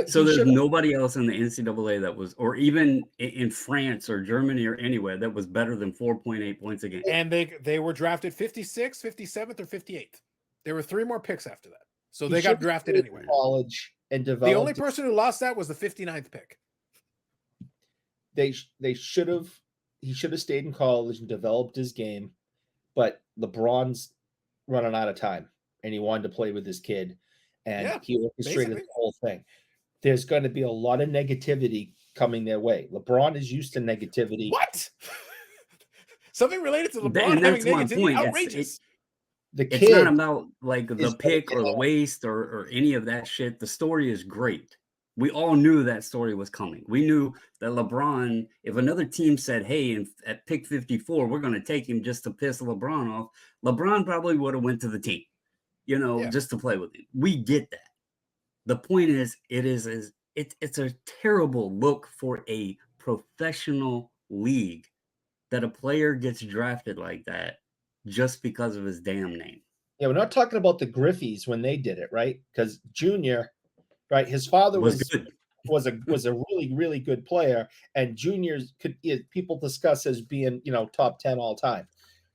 So there's nobody else in the NCAA that was, or even in France or Germany or anywhere, that was better than 4.8 points a game. And they were drafted 56th, 57th, or 58th. There were 3 more picks after that. So they got drafted anyway. College and developed. The only person who lost that was the 59th pick. They should have. He should have stayed in college and developed his game, but LeBron's running out of time, and he wanted to play with his kid, and he orchestrated the whole thing. There's going to be a lot of negativity coming their way. LeBron is used to negativity. What? Something related to LeBron having negativity? Outrageous. It's not about like the pick or the waste or any of that shit. The story is great. We all knew that story was coming. We knew that LeBron, if another team said, hey, at pick 54, we're going to take him just to piss LeBron off, LeBron probably would have went to the team. Yeah. just to play with him. We get that. The point is, it's a terrible look for a professional league that a player gets drafted like that just because of his damn name. Yeah, we're not talking about the Griffies when they did it, right? Because Junior, right, his father Was good. was a really, really good player, and Junior's people discuss as being, top 10 all time.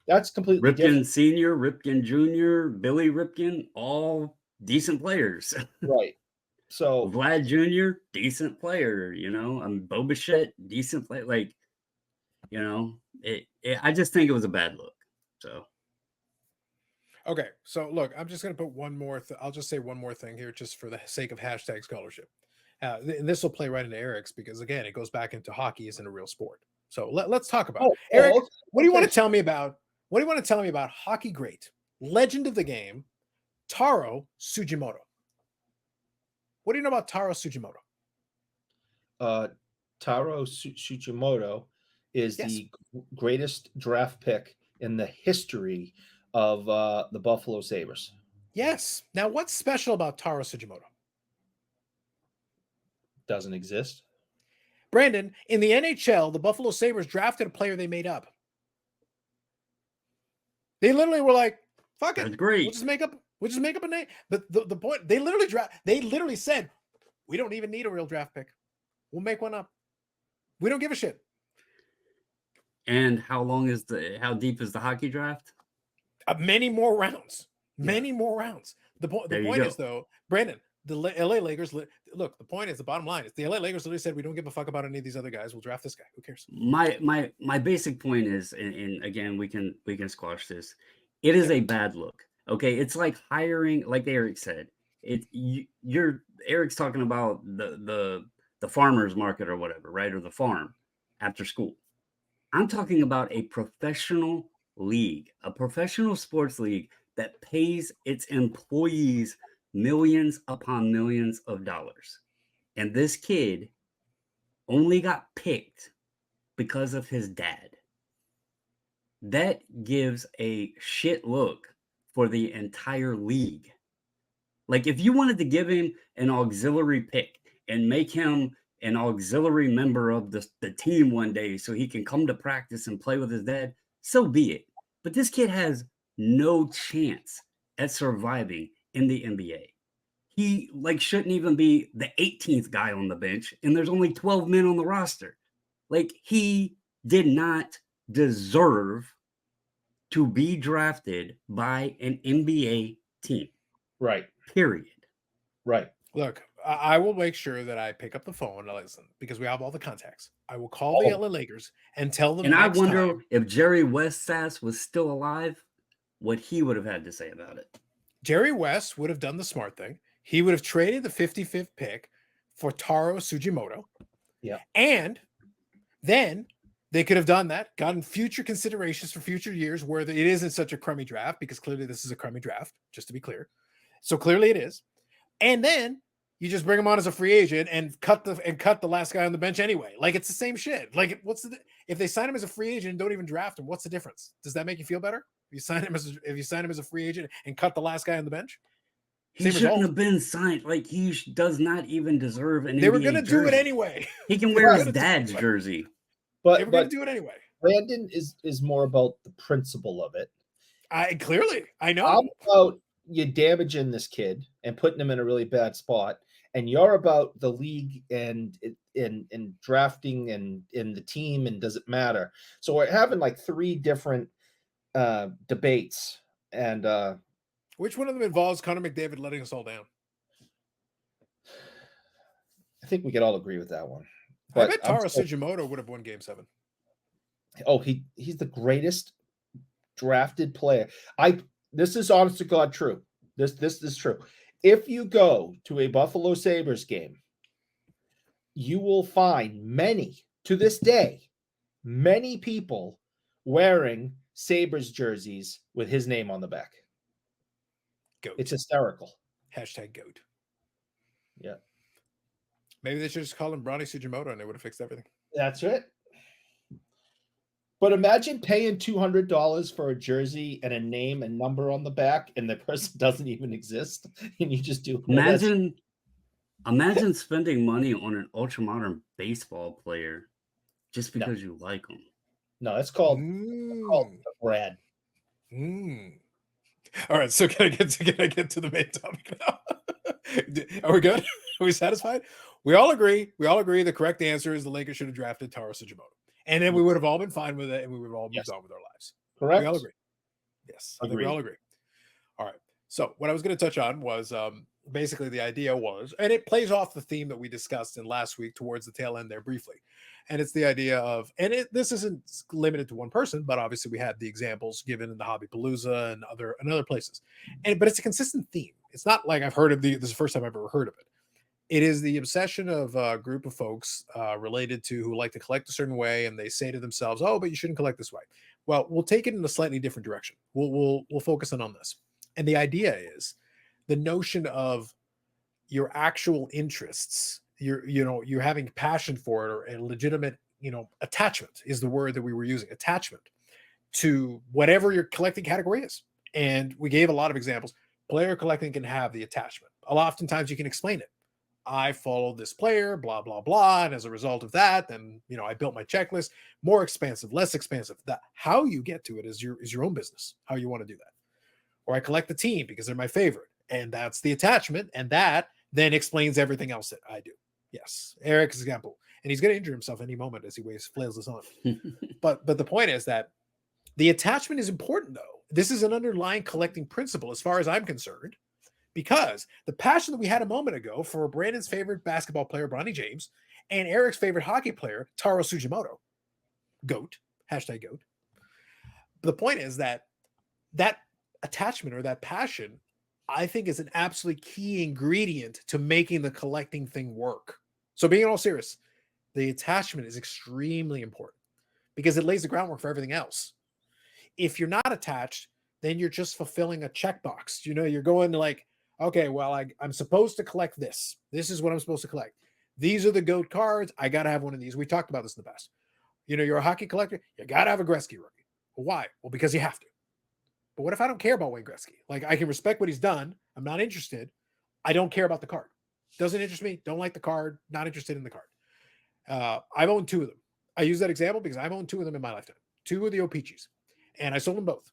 That's completely Ripken different. Sr., Ripken Jr., Billy Ripken, all decent players. Right. So Vlad Jr., decent player, Bo Bichette, decent player. Like, I just think it was a bad look. So. Okay, so look, I'm just going to put one more. I'll just say one more thing here, just for the sake of hashtag scholarship. And this will play right into Eric's because again, it goes back into hockey isn't a real sport. So let's talk about it. Eric. okay. What do you want to tell me about? What do you want to tell me about hockey great, legend of the game, Taro Tsujimoto? What do you know about Taro Tsujimoto? Taro Tsujimoto is Yes. the greatest draft pick in the history of the Buffalo Sabres. Yes. Now, what's special about Taro Tsujimoto? Doesn't exist. Brandon, in the NHL, the Buffalo Sabres drafted a player they made up. They literally were like, fuck it. That's great. We'll just make up a name. But the point, they literally said, we don't even need a real draft pick. We'll make one up. We don't give a shit. And how deep is the hockey draft? Many more rounds. Many more rounds. The point is, though, Brandon, the LA Lakers, look, the point is, the bottom line is the LA Lakers literally said, we don't give a fuck about any of these other guys. We'll draft this guy. Who cares? My basic point is, and again, we can squash this. It is a bad look. Okay. It's like hiring, like Eric said, Eric's talking about the farmer's market or whatever, right? Or the farm after school. I'm talking about a professional league, a professional sports league that pays its employees millions upon millions of dollars. And this kid only got picked because of his dad. That gives a shit look for the entire league. Like, if you wanted to give him an auxiliary pick and make him an auxiliary member of the team one day so he can come to practice and play with his dad, so be it. But this kid has no chance at surviving in the NBA. He shouldn't even be the 18th guy on the bench, and there's only 12 men on the roster. Like, he did not deserve to be drafted by an NBA team. Right. Period. Right. Look, I will make sure that I pick up the phone and listen because we have all the contacts. I will call the LA Lakers and tell them. And I wonder if Jerry West was still alive, what he would have had to say about it. Jerry West would have done the smart thing. He would have traded the 55th pick for Taro Tsujimoto. Yeah. And then they could have done that, gotten future considerations for future years where it isn't such a crummy draft, because clearly this is a crummy draft, just to be clear. So clearly it is. And then you just bring him on as a free agent and cut the last guy on the bench anyway. Like, it's the same shit. Like, if they sign him as a free agent and don't even draft him, what's the difference? Does that make you feel better? If you sign him as a free agent and cut the last guy on the bench? He shouldn't have been signed. Like, he does not even deserve an NBA jersey. They were going to do it anyway. He can wear his dad's jersey. But they were going to do it anyway. Brandon is more about the principle of it. I know. I'm about you damaging this kid and putting him in a really bad spot, and you're about the league and drafting and in the team, and does it matter? So we're having like three different debates, and which one of them involves Connor McDavid letting us all down? I think we could all agree with that one. But I bet Taro Tsujimoto would have won Game 7. Oh, he's the greatest drafted player. This is honest to God true. This is true. If you go to a Buffalo Sabres game, you will find to this day, many people wearing Sabres jerseys with his name on the back. Goat. It's hysterical. #GOAT. Yeah. Maybe they should just call him Bronny Tsujimoto and they would have fixed everything. That's it. But imagine paying $200 for a jersey and a name and number on the back, and the person doesn't even exist, and you just do it. Imagine spending money on an ultra modern baseball player just No. because you like them. No, it's called Brad. All right, so can I get to the main topic now? Are we good? Are we satisfied? We all agree the correct answer is the Lakers should have drafted Taro Tsujimoto. And then we would have all been fine with it, and we would have all moved on with our lives. Correct. We all agree. Yes, I think we all agree. All right. So what I was going to touch on was basically the idea was, and it plays off the theme that we discussed in last week towards the tail end there briefly. And it's the idea of, and this isn't limited to one person, but obviously we had the examples given in the Hobby Palooza and other places. But it's a consistent theme. It's not like I've heard of this is the first time I've ever heard of it. It is the obsession of a group of folks related to who like to collect a certain way, and they say to themselves, "Oh, but you shouldn't collect this way." Well, we'll take it in a slightly different direction. We'll focus on this. And the idea is the notion of your actual interests, you're having passion for it, or a legitimate, attachment is the word that we were using, attachment to whatever your collecting category is. And we gave a lot of examples. Player collecting can have the attachment. Oftentimes you can explain it. I followed this player, blah, blah, blah. And as a result of that, then, I built my checklist, more expansive, less expansive. That how you get to it is your own business, how you want to do that. Or I collect the team because they're my favorite. And that's the attachment. And that then explains everything else that I do. Yes. Eric's example. And he's going to injure himself any moment as he flails this on. But the point is that the attachment is important, though. This is an underlying collecting principle as far as I'm concerned. Because the passion that we had a moment ago for Brandon's favorite basketball player, Bronny James, and Eric's favorite hockey player, Taro Tsujimoto, GOAT, #GOAT. The point is that attachment or that passion, I think, is an absolutely key ingredient to making the collecting thing work. So being all serious, the attachment is extremely important because it lays the groundwork for everything else. If you're not attached, then you're just fulfilling a checkbox. You're going to like, okay, well, I'm supposed to collect this. This is what I'm supposed to collect. These are the GOAT cards. I got to have one of these. We talked about this in the past. You're a hockey collector. You got to have a Gretzky rookie. Well, why? Well, because you have to. But what if I don't care about Wayne Gretzky? Like, I can respect what he's done. I'm not interested. I don't care about the card. Doesn't interest me. Don't like the card. Not interested in the card. I've owned 2 of them. I use that example because I've owned 2 of them in my lifetime. 2 of the O-Peaches. And I sold them both.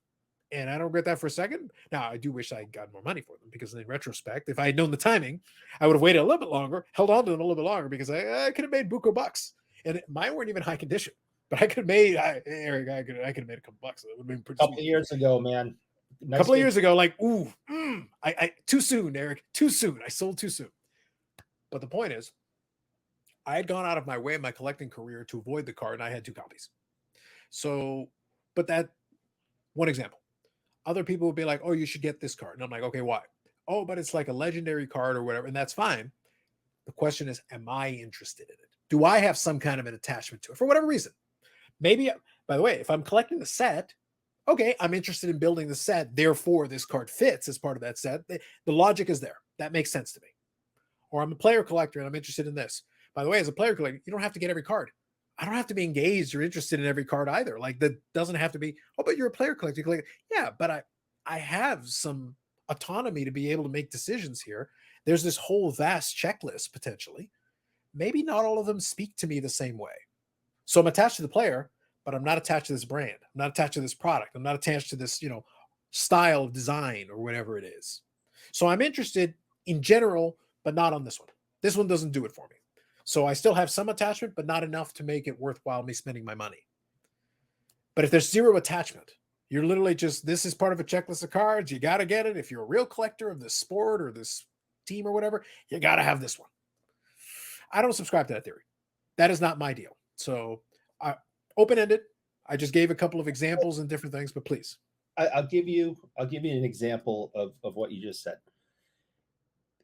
And I don't regret that for a second. Now, I do wish I got more money for them because in retrospect, if I had known the timing, I would have waited a little bit longer, held on to them a little bit longer because I could have made buco bucks. And mine weren't even high condition. But I could have made, Eric, I could have made a couple bucks. It would have been pretty couple of years ago, man. A couple of years ago, like, I too soon, Eric. Too soon. I sold too soon. But the point is, I had gone out of my way in my collecting career to avoid the card, and I had 2 copies. So, but that one example. Other people would be like, oh, you should get this card. And I'm like, okay, why? Oh, but it's like a legendary card or whatever. And that's fine. The question is, am I interested in it? Do I have some kind of an attachment to it for whatever reason? Maybe, by the way, if I'm collecting the set, okay, I'm interested in building the set. Therefore, this card fits as part of that set. The logic is there. That makes sense to me. Or I'm a player collector and I'm interested in this. By the way, as a player collector, you don't have to get every card. I don't have to be engaged or interested in every card either. Like, that doesn't have to be, oh, but you're a player collector. Yeah, but I have some autonomy to be able to make decisions here. There's this whole vast checklist potentially. Maybe not all of them speak to me the same way. So I'm attached to the player, but I'm not attached to this brand. I'm not attached to this product. I'm not attached to this, style of design or whatever it is. So I'm interested in general, but not on this one. This one doesn't do it for me. So I still have some attachment, but not enough to make it worthwhile me spending my money. But if there's zero attachment, you're literally just, this is part of a checklist of cards. You got to get it. If you're a real collector of this sport or this team or whatever, you got to have this one. I don't subscribe to that theory. That is not my deal. So open-ended. I just gave a couple of examples and different things, but please. I'll give you an example of what you just said.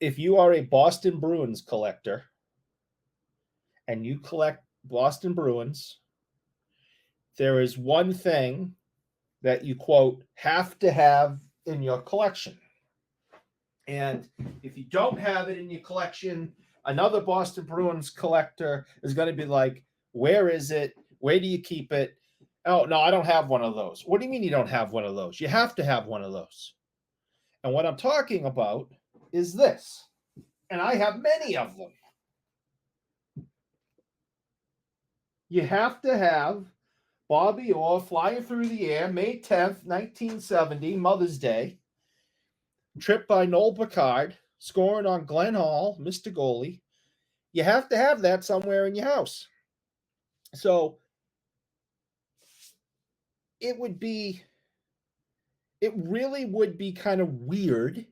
If you are a Boston Bruins collector and you collect Boston Bruins, there is one thing that you, quote, have to have in your collection. And if you don't have it in your collection, another Boston Bruins collector is going to be like, where is it? Where do you keep it? Oh, no, I don't have one of those. What do you mean you don't have one of those? You have to have one of those. And what I'm talking about is this. And I have many of them. You have to have Bobby Orr flying through the air, May 10th, 1970, Mother's Day. Trip by Noel Picard, scoring on Glenn Hall, Mr. Goalie. You have to have that somewhere in your house. So it really would be kind of weird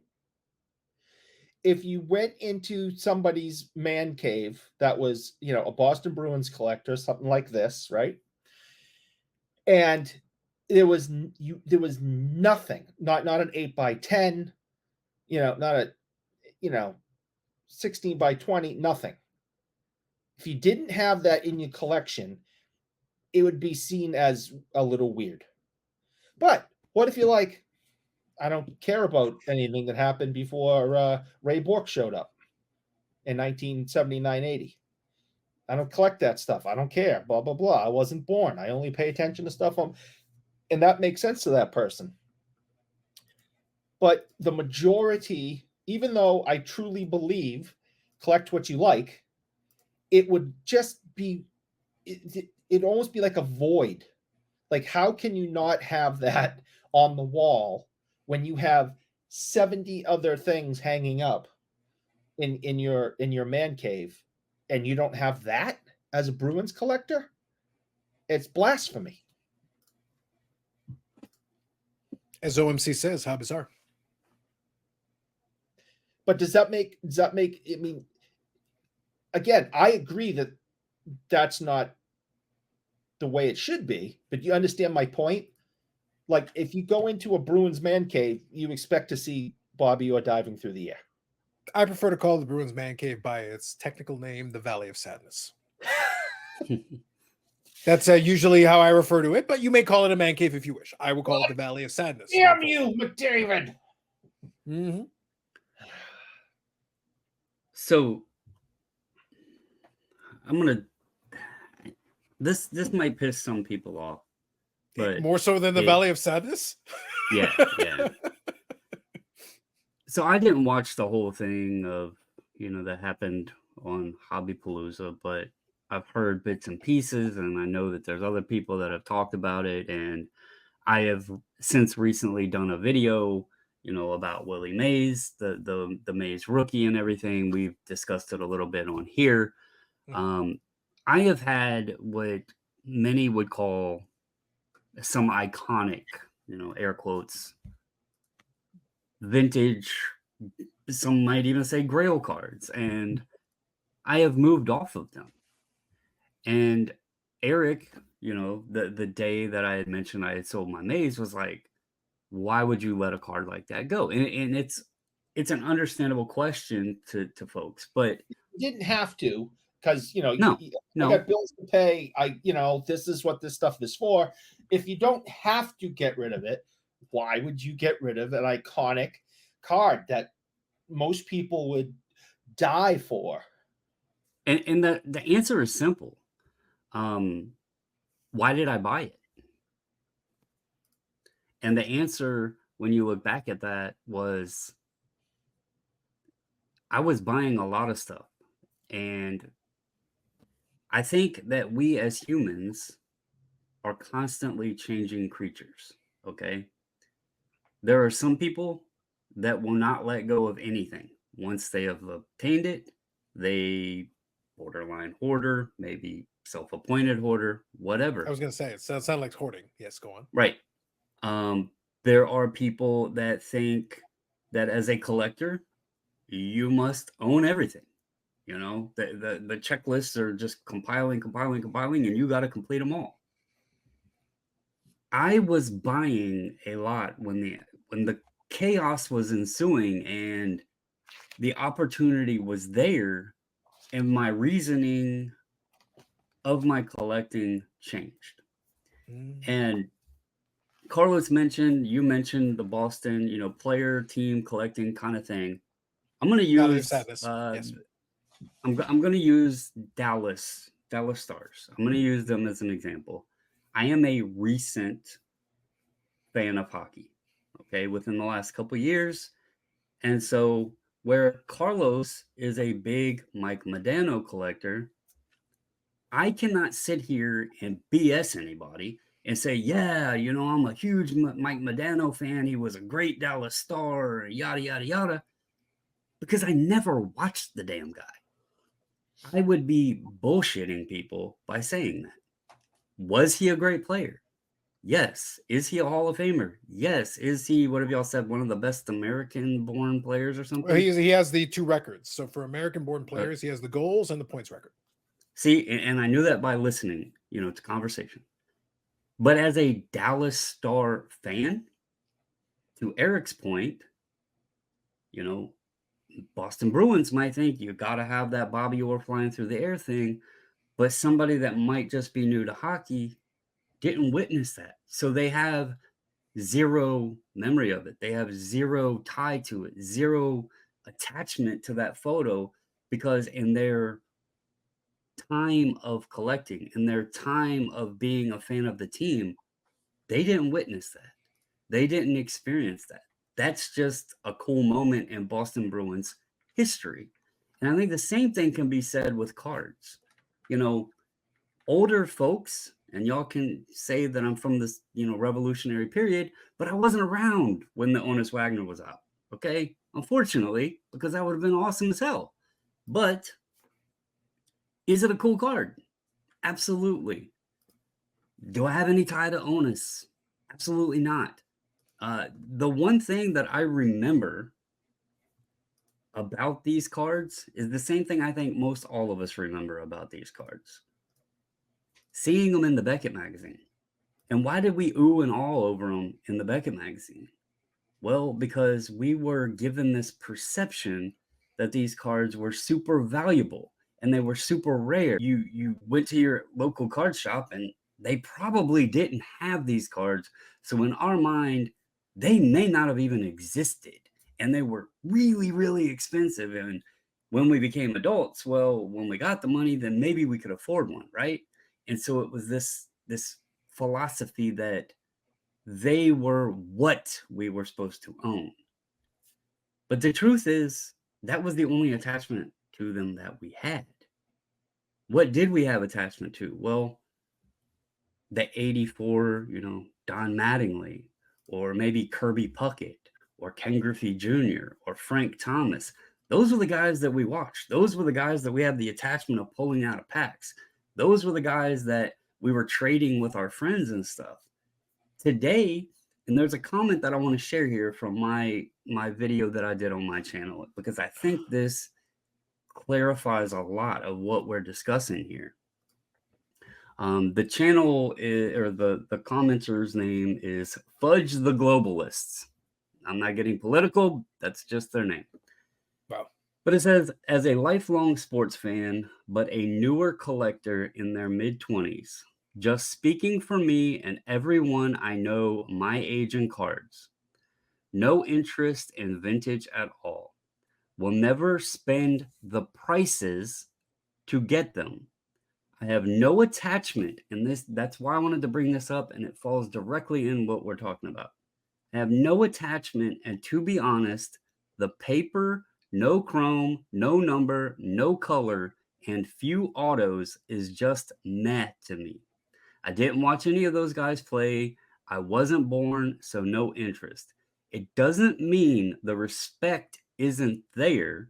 if you went into somebody's man cave that was, a Boston Bruins collector, something like this, right? And there was nothing, not an 8x10, not a 16x20, nothing. If you didn't have that in your collection, it would be seen as a little weird. But what if you're like, I don't care about anything that happened before Ray Bourque showed up in 1979-80. I don't collect that stuff. I don't care. Blah, blah, blah. I wasn't born. I only pay attention to stuff and that makes sense to that person. But the majority, even though I truly believe collect what you like, it would just be, it'd almost be like a void. Like, how can you not have that on the wall when you have 70 other things hanging up in your man cave, and you don't have that as a Bruins collector? It's blasphemy. As OMC says, how bizarre. But does that make, I mean, again, I agree that that's not the way it should be, but you understand my point? Like, if you go into a Bruins man cave, you expect to see Bobby Orr diving through the air. I prefer to call the Bruins man cave by its technical name, the Valley of Sadness. That's usually how I refer to it, but you may call it a man cave if you wish. I will call it the Valley of Sadness. Damn you, McDavid! Mm-hmm. So I'm gonna. This might piss some people off, but more so than the Valley of Sadness. Yeah. So I didn't watch the whole thing of that happened on Hobbypalooza, but I've heard bits and pieces, and I know that there's other people that have talked about it, and I have since recently done a video, about Willie Mays, the Mays rookie and everything. We've discussed it a little bit on here. I have had what many would call some iconic, air quotes, vintage, some might even say grail cards, and I have moved off of them. And Eric, the day that I had mentioned I had sold my Maze, was like, why would you let a card like that go? And it's an understandable question to folks, but you didn't have to, because no. I got bills to pay. This is what this stuff is for. If you don't have to get rid of it, why would you get rid of an iconic card that most people would die for? And the answer is simple. Why did I buy it? And the answer, when you look back at that, was I was buying a lot of stuff. And I think that we as humans are constantly changing creatures, okay? There are some people that will not let go of anything. Once they have obtained it, they borderline hoarder, maybe self-appointed hoarder, whatever. I was going to say, it sounds like hoarding. Yes, go on. Right. There are people that think that as a collector, you must own everything. The checklists are just compiling, and you got to complete them all. I was buying a lot when the chaos was ensuing and the opportunity was there, and my reasoning of my collecting changed. And Carlos you mentioned the Boston, player team collecting kind of thing. I'm going to use yes. I'm going to use Dallas Stars. I'm going to use them as an example. I am a recent fan of hockey, okay, within the last couple years. And so where Carlos is a big Mike Modano collector, I cannot sit here and BS anybody and say, yeah, you know, I'm a huge Mike Modano fan. He was a great Dallas Star, yada, yada, yada, because I never watched the damn guy. I would be bullshitting people by saying that. Was he a great player? Yes. Is he a Hall of Famer? Yes. Is he, what have y'all said, one of the best American-born players or something? Well, he has the 2 records. So for American-born players, he has the goals and the points record. See, and I knew that by listening, you know, to conversation. But as a Dallas Star fan, to Eric's point, you know, Boston Bruins might think you got to have that Bobby Orr flying through the air thing, but somebody that might just be new to hockey didn't witness that. So they have zero memory of it. They have zero tie to it, zero attachment to that photo, because in their time of collecting, in their time of being a fan of the team, they didn't witness that. They didn't experience that. That's just a cool moment in Boston Bruins history. And I think the same thing can be said with cards. You know, older folks, and y'all can say that I'm from this, you know, revolutionary period, but I wasn't around when the Honus Wagner was out. Okay. Unfortunately, because that would have been awesome as hell. But is it a cool card? Absolutely. Do I have any tie to Onus? Absolutely not. The one thing that I remember about these cards is the same thing I think most all of us remember about these cards. Seeing them in the Beckett magazine. And why did we ooh and all over them in the Beckett magazine? Well, because we were given this perception that these cards were super valuable and they were super rare. You went to your local card shop and they probably didn't have these cards. So in our mind, they may not have even existed. And they were really, really expensive. And when we became adults, well, when we got the money, then maybe we could afford one, right? And so it was this philosophy that they were what we were supposed to own. But the truth is, that was the only attachment to them that we had. What did we have attachment to? Well, the 84, you know, Don Mattingly, or maybe Kirby Puckett, or Ken Griffey Jr., or Frank Thomas. Those were the guys that we watched. Those were the guys that we had the attachment of pulling out of packs. Those were the guys that we were trading with our friends and stuff. Today, and there's a comment that I want to share here from my video that I did on my channel, because I think this clarifies a lot of what we're discussing here. The channel or the commenter's name is Fudge the Globalists. I'm not getting political. That's just their name. Wow. But it says, as a lifelong sports fan, but a newer collector in their mid-20s, just speaking for me and everyone I know my age in cards. No interest in vintage at all. Will never spend the prices to get them. I have no attachment in this. That's why I wanted to bring this up, and it falls directly in what we're talking about. I have no attachment, and to be honest, the paper, no chrome, no number, no color, and few autos is just meh to me. I didn't watch any of those guys play. I wasn't born, so no interest. It doesn't mean the respect isn't there,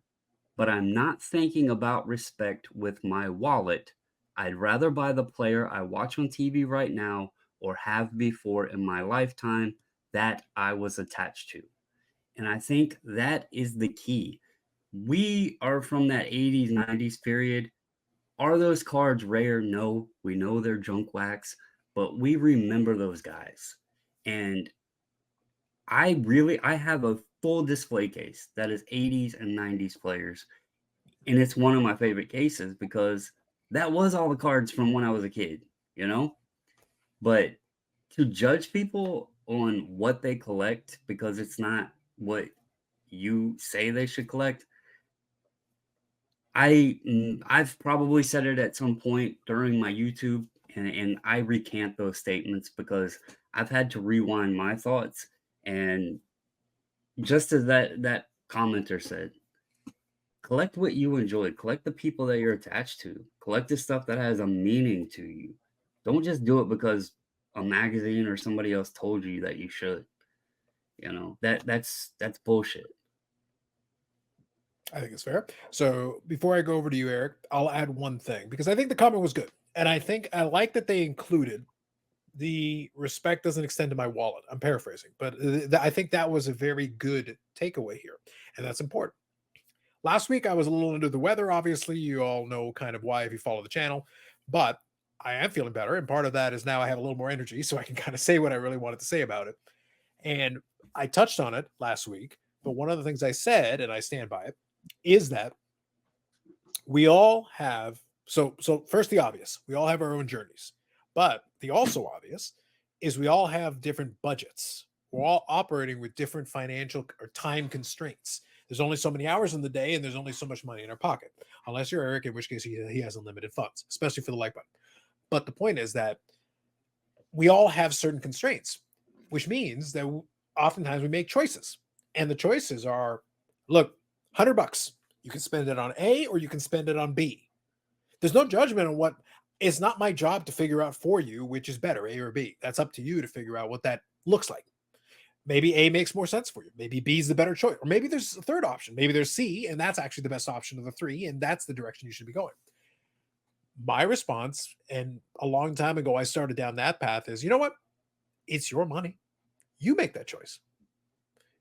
but I'm not thinking about respect with my wallet. I'd rather buy the player I watch on TV right now or have before in my lifetime that I was attached to. And I think that is the key. We are from that 80s, 90s period. Are those cards rare? No, we know they're junk wax, but we remember those guys. And I have a full display case that is 80s and 90s players. And it's one of my favorite cases because that was all the cards from when I was a kid, you know? But to judge people on what they collect because it's not what you say they should collect, I've probably said it at some point during my YouTube And I recant those statements because I've had to rewind my thoughts. And just as that commenter said, collect what you enjoy, collect the people that you're attached to, collect the stuff that has a meaning to you. Don't just do it because a magazine or somebody else told you that you should. You know, that's bullshit. I think it's fair. So before I go over to you, Eric, I'll add one thing because I think the comment was good. And I think I like that they included the respect doesn't extend to my wallet. I'm paraphrasing, but I think that was a very good takeaway here. And that's important. Last week, I was a little under the weather. Obviously, you all know kind of why if you follow the channel, but I am feeling better. And part of that is now I have a little more energy, so I can kind of say what I really wanted to say about it. And I touched on it last week, but one of the things I said, and I stand by it, is that we all have so first the obvious, we all have our own journeys, but the also obvious is we all have different budgets. We're all operating with different financial or time constraints. There's only so many hours in the day, and there's only so much money in our pocket, unless you're Eric, in which case he has unlimited funds, especially for the like button. But the point is that we all have certain constraints, which means that oftentimes we make choices, and the choices are, look, $100. You can spend it on A or you can spend it on B. There's no judgment on what. It's not my job to figure out for you which is better, A or B. That's up to you to figure out what that looks like. Maybe A makes more sense for you. Maybe B is the better choice. Or maybe there's a third option. Maybe there's C, and that's actually the best option of the three, and that's the direction you should be going. My response, and a long time ago I started down that path, is you know what? It's your money. You make that choice.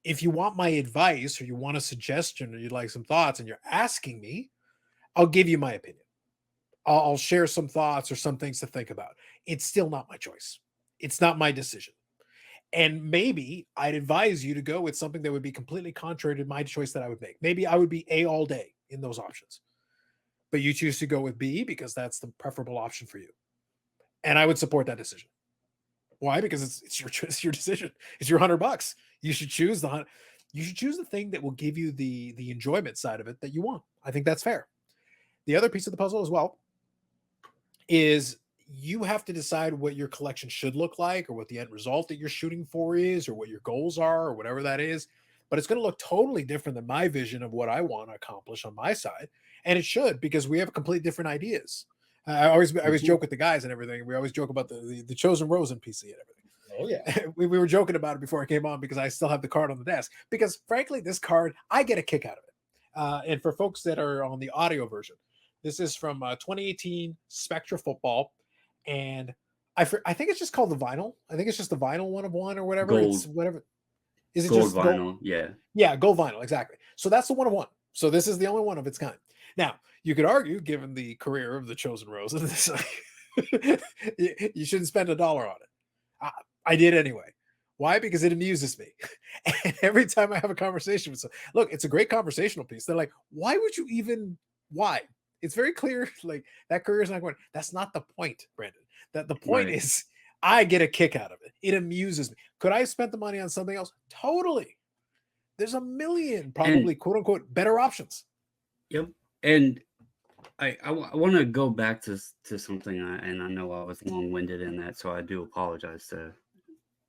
If you want my advice or you want a suggestion or you'd like some thoughts and you're asking me, I'll give you my opinion. I'll share some thoughts or some things to think about. It's still not my choice. It's not my decision. And maybe I'd advise you to go with something that would be completely contrary to my choice that I would make. Maybe I would be A all day in those options, but you choose to go with B because that's the preferable option for you. And I would support that decision. Why? Because it's your decision. It's your $100. You should choose the thing that will give you the enjoyment side of it that you want. I think that's fair. The other piece of the puzzle as well is you have to decide what your collection should look like or what the end result that you're shooting for is or what your goals are or whatever that is. But it's going to look totally different than my vision of what I want to accomplish on my side. And it should, because we have complete different ideas. I always joke with the guys and everything. We always joke about the Chosen Rose in PC and everything. Oh yeah. we were joking about it before I came on because I still have the card on the desk. Because frankly, this card, I get a kick out of it. And for folks that are on the audio version, this is from 2018 Spectra Football. And I think it's just called the vinyl. I think it's just the vinyl 1 of 1 or whatever. Gold. It's whatever. Is it Gold just vinyl? gold? Yeah. Yeah, gold vinyl, exactly. So that's the 1 of 1. So this is the only one of its kind. Now, you could argue, given the career of the Chosen Rose, you shouldn't spend $1 on it. I did anyway. Why? Because it amuses me. And every time I have a conversation with someone, look, it's a great conversational piece. They're like, why would you even, why? It's very clear, like that career is not going. That's not the point, Brandon. That the point Right. is I get a kick out of it. It amuses me. Could I have spent the money on something else? Totally. There's a million probably quote unquote better options. Yep. And I want to go back to something, and I know I was long-winded in that, so I do apologize to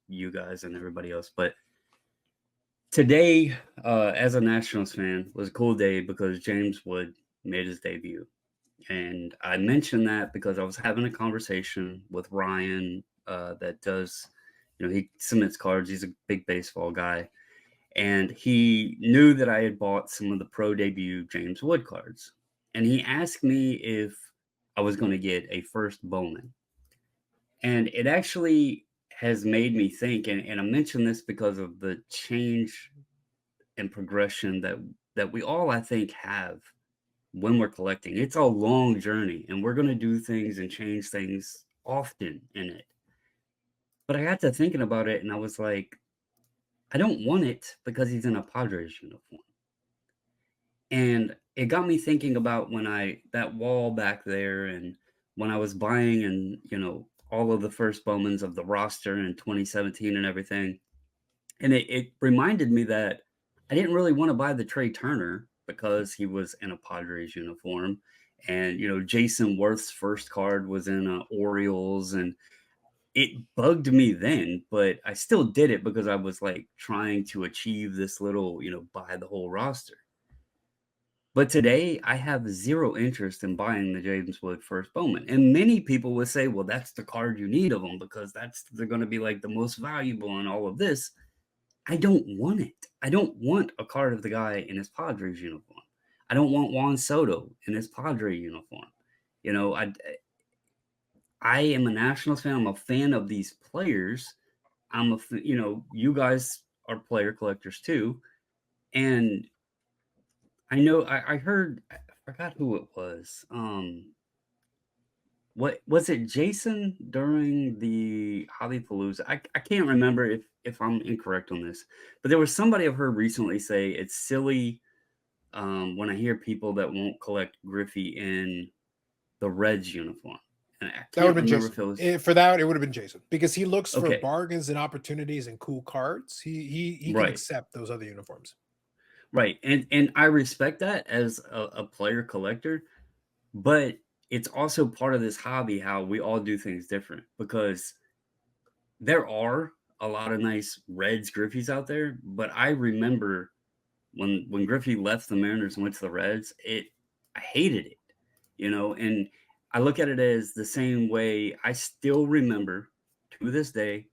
you guys and everybody else. But today, as a Nationals fan, was a cool day because James Wood made his debut. And I mentioned that because I was having a conversation with Ryan that does, he submits cards. He's a big baseball guy. And he knew that I had bought some of the pro debut James Wood cards. And he asked me if I was going to get a first Bowman. And it actually has made me think, and I mention this because of the change and progression that we all, I think, have when we're collecting. It's a long journey, and we're going to do things and change things often in it. But I got to thinking about it, and I was like, I don't want it because he's in a Padres uniform. And it got me thinking about that wall back there, and when I was buying and, all of the first Bowmans of the roster in 2017 and everything. And it reminded me that I didn't really want to buy the Trey Turner because he was in a Padres uniform. And, Jason Worth's first card was in Orioles, and it bugged me then, but I still did it because I was like trying to achieve this little, buy the whole roster. But today I have zero interest in buying the James Wood first Bowman. And many people would say, well, that's the card you need of them because they're going to be like the most valuable in all of this. I don't want it. I don't want a card of the guy in his Padres uniform. I don't want Juan Soto in his Padre uniform. I am a Nationals fan. I'm a fan of these players. You guys are player collectors too. And I know I heard, I forgot who it was. What was it, Jason, during the Hollypalooza? I can't remember if I'm incorrect on this, but there was somebody I've heard recently say it's silly when I hear people that won't collect Griffey in the Reds uniform. And I That would can't have been remember if it was Jason. For that, it would have been Jason because he looks for okay, bargains and opportunities and cool cards. He can right, accept those other uniforms. right, and I respect that as a player collector, but it's also part of this hobby how we all do things different because there are a lot of nice Reds Griffies out there, but I remember when Griffey left the Mariners and went to the Reds, I hated it, and I look at it as the same way. I still remember to this day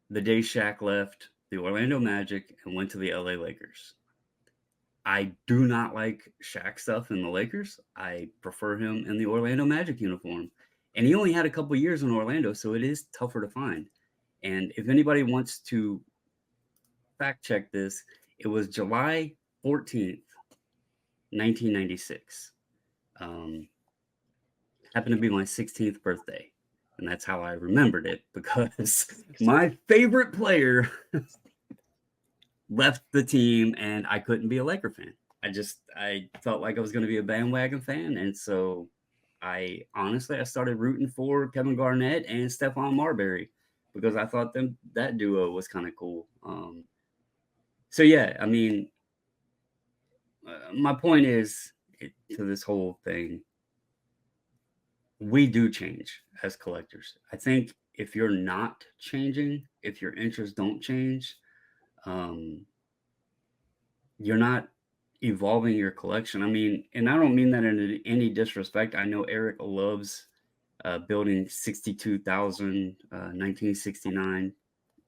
the day Shaq left the Orlando Magic and went to the LA Lakers. I do not like Shaq stuff in the Lakers. I prefer him in the Orlando Magic uniform. And he only had a couple years in Orlando, so it is tougher to find. And if anybody wants to fact check this, it was July 14th, 1996. Happened to be my 16th birthday. And that's how I remembered it because my favorite player left the team and I couldn't be a Laker fan. I felt like I was going to be a bandwagon fan. And so I started rooting for Kevin Garnett and Stephon Marbury because I thought that duo was kind of cool. So yeah, I mean, my point is to this whole thing, we do change as collectors. I think if you're not changing, if your interests don't change, you're not evolving your collection. I mean, and I don't mean that in any disrespect. I know Eric loves building 62,000 1969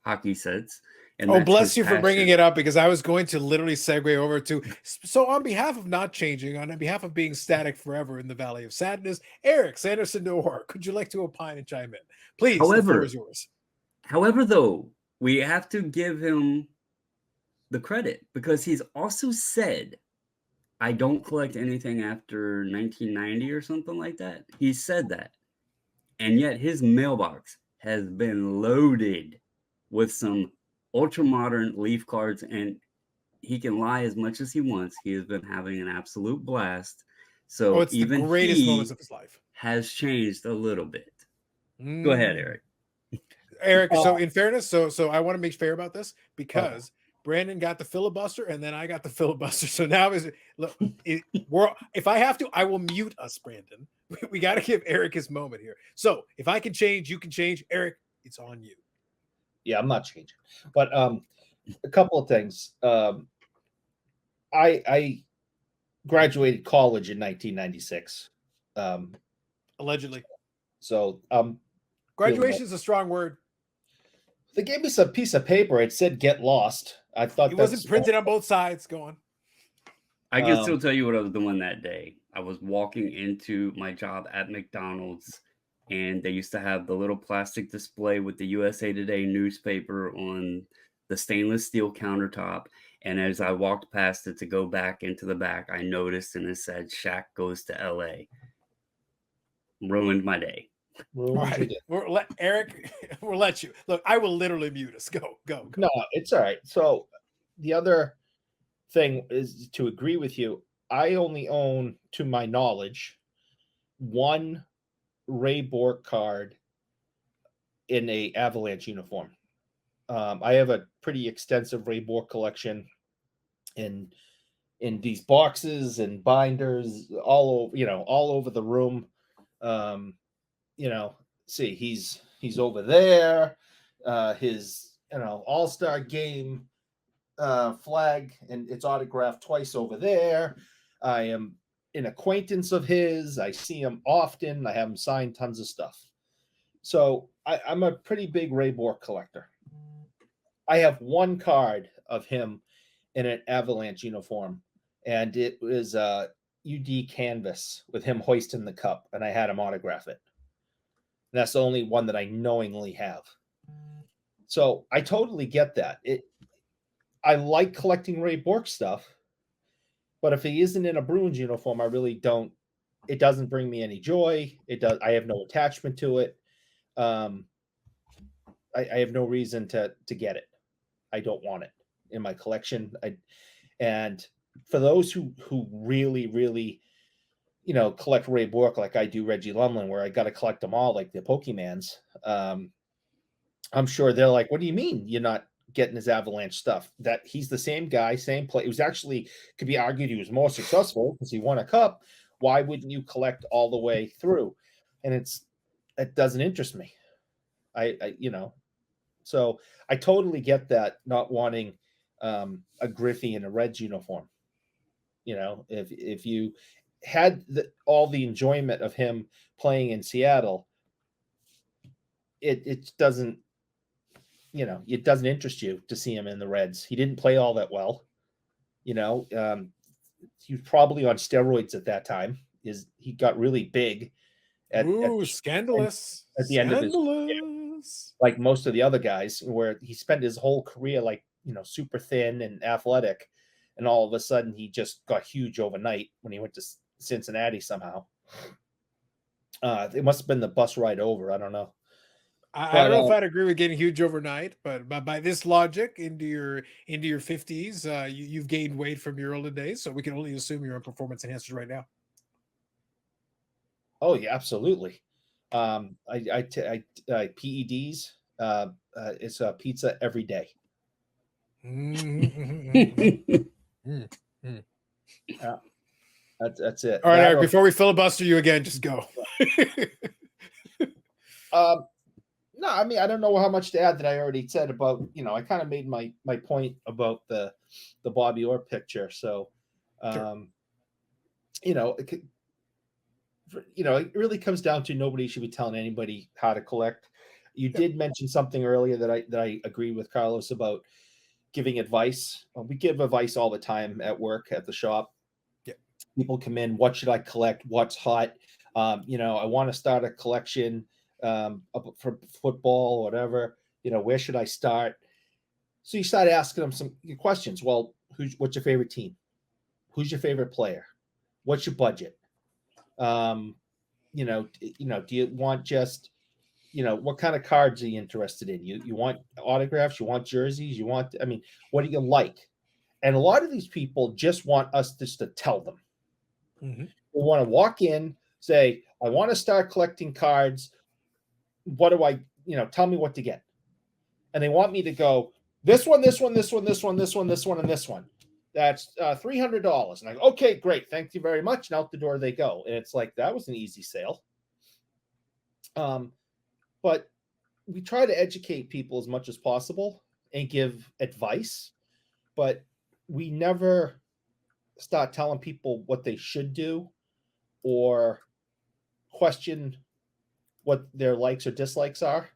hockey sets. And Oh, that's bless his you for bringing passion. it up because I was going to literally segue over to. So, on behalf of not changing, on behalf of being static forever in the Valley of Sadness, Eric Sanderson Noor, could you like to opine and chime in? Please, the floor is yours. However, though, we have to give him the credit because he's also said, I don't collect anything after 1990 or something like that. He said that. And yet his mailbox has been loaded with some ultra modern Leaf cards, and he can lie as much as he wants. He has been having an absolute blast. So it's even the greatest moments he of his life. has changed a little bit. Go ahead, Eric. Eric, so in fairness, so I want to make fair about this because Brandon got the filibuster and then I got the filibuster. So now if I have to, I will mute us, Brandon. We got to give Eric his moment here. So if I can change, you can change. Eric, it's on you. Yeah, I'm not changing. But a couple of things. I graduated college in 1996. Allegedly. So graduation is a strong word. They gave me some piece of paper. It said "Get Lost." I thought it wasn't printed on both sides. Go on. I can still tell you what I was doing that day. I was walking into my job at McDonald's, and they used to have the little plastic display with the USA Today newspaper on the stainless steel countertop. And as I walked past it to go back into the back, I noticed and it said Shaq goes to LA. Ruined my day. Right. Eric, we'll let you. Look, I will literally mute us. Go. No, it's all right. So the other thing is to agree with you. I only own, to my knowledge, one Ray Bork card in a Avalanche uniform. I have a pretty extensive Ray Bork collection, and in these boxes and binders all over the room. See, he's over there. His All-Star game flag, and it's autographed twice over there. I am an acquaintance of his. I see him often. I have him sign tons of stuff. So I'm a pretty big Ray Bork collector. I have one card of him in an Avalanche uniform, and it was a UD canvas with him hoisting the cup, and I had him autograph it. And that's the only one that I knowingly have. So I totally get that. I like collecting Ray Bork stuff, but if he isn't in a Bruins uniform, I really don't. It doesn't bring me any joy. I have no attachment to it. I have no reason to get it. I don't want it in my collection. And for those who really, really, collect Ray Bork like I do Reggie Lumlin, where I got to collect them all like the Pokemans, I'm sure they're like, what do you mean you're not getting his Avalanche stuff? That he's the same guy, same play. It was actually, could be argued he was more successful because he won a cup. Why wouldn't you collect all the way through? And it doesn't interest me. So I totally get that, not wanting a Griffey in a Reds uniform. If you had all the enjoyment of him playing in Seattle, it doesn't, it doesn't interest you to see him in the Reds. He didn't play all that well. He was probably on steroids at that time. He got really big scandalous at the end of his career, like most of the other guys, where he spent his whole career like super thin and athletic, and all of a sudden he just got huge overnight when he went to Cincinnati somehow. It must have been the bus ride over. I don't know. I don't know if I'd agree with getting huge overnight, but by this logic, into your 50s, you've gained weight from your older days, so we can only assume you're on performance enhancers right now. Oh yeah, absolutely. PEDs. It's a pizza every day. Yeah, that's it. All right, Eric, before we filibuster you again, just go. No, I mean, I don't know how much to add that I already said about, I kind of made my point about the Bobby Orr picture. So, Sure. it really comes down to nobody should be telling anybody how to collect. You did mention something earlier that I agree with Carlos about giving advice. We give advice all the time at work, at the shop. Yeah. People come in, what should I collect? What's hot? I want to start a collection for football, whatever, where should I start? So you start asking them some questions. Well, what's your favorite team? Who's your favorite player? What's your budget? Do you want just, what kind of cards are you interested in? You want autographs? You want jerseys? what do you like? And a lot of these people just want us just to tell them. Mm-hmm. They want to walk in, say, I want to start collecting cards. What do I, tell me what to get. And they want me to go, this one, this one, this one, this one, this one, this one, and this one. That's $300. And I go, okay, great. Thank you very much. And out the door they go. And it's like, that was an easy sale. But we try to educate people as much as possible and give advice, but we never start telling people what they should do or question what their likes or dislikes are.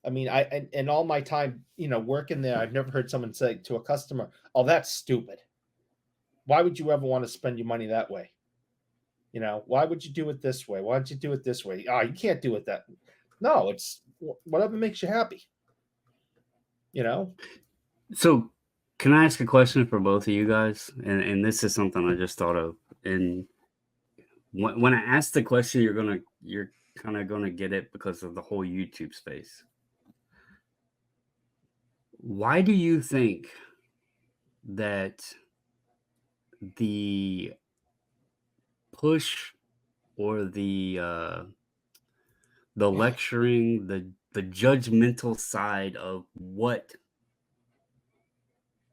I mean, in all my time, working there, I've never heard someone say to a customer, "Oh, that's stupid. Why would you ever want to spend your money that way? Why would you do it this way? Why don't you do it this way? Oh, you can't do it that." No, it's whatever makes you happy. So, can I ask a question for both of you guys? And this is something I just thought of. And when I ask the question, you're kind of gonna get it because of the whole YouTube space. Why do you think that the push or the lecturing, the judgmental side of what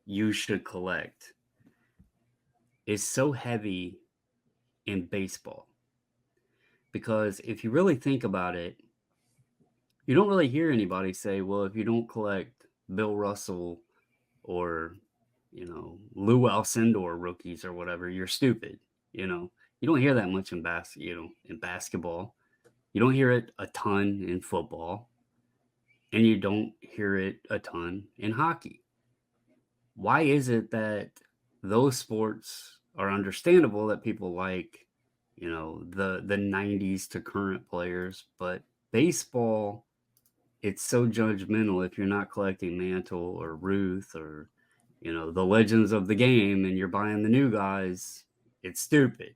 you should collect is so heavy in baseball. Because if you really think about it, you don't really hear anybody say, well, if you don't collect Bill Russell or, Lou Alcindor rookies or whatever, you're stupid. You don't hear that much in basketball. You don't hear it a ton in football, and you don't hear it a ton in hockey. Why is it that those sports are understandable that people like, the 90s to current players, but baseball, it's so judgmental if you're not collecting Mantle or Ruth or, the legends of the game and you're buying the new guys, it's stupid.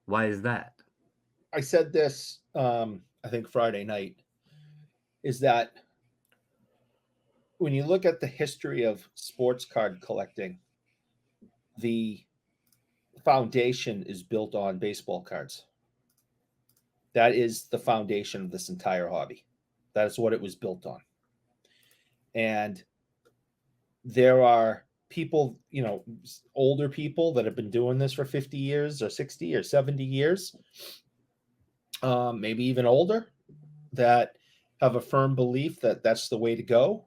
Why is that? I said this, I think Friday night, is that when you look at the history of sports card collecting, the foundation is built on baseball cards. That is the foundation of this entire hobby. That is what it was built on. And there are people, older people that have been doing this for 50 years or 60 or 70 years, maybe even older, that have a firm belief that that's the way to go.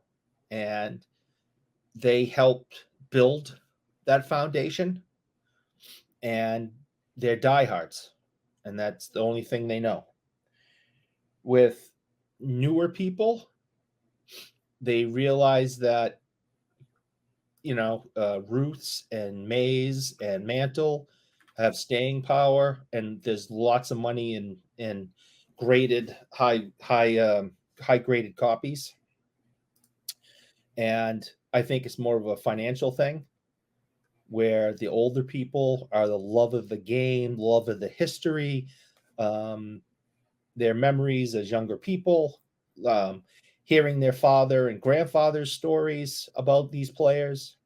And they helped build that foundation, and they're diehards. And that's the only thing they know. With newer people, they realize that, Ruths and Mays and Mantle have staying power, and there's lots of money in graded high graded copies. And I think it's more of a financial thing, where the older people are the love of the game, love of the history, their memories as younger people, hearing their father and grandfather's stories about these players.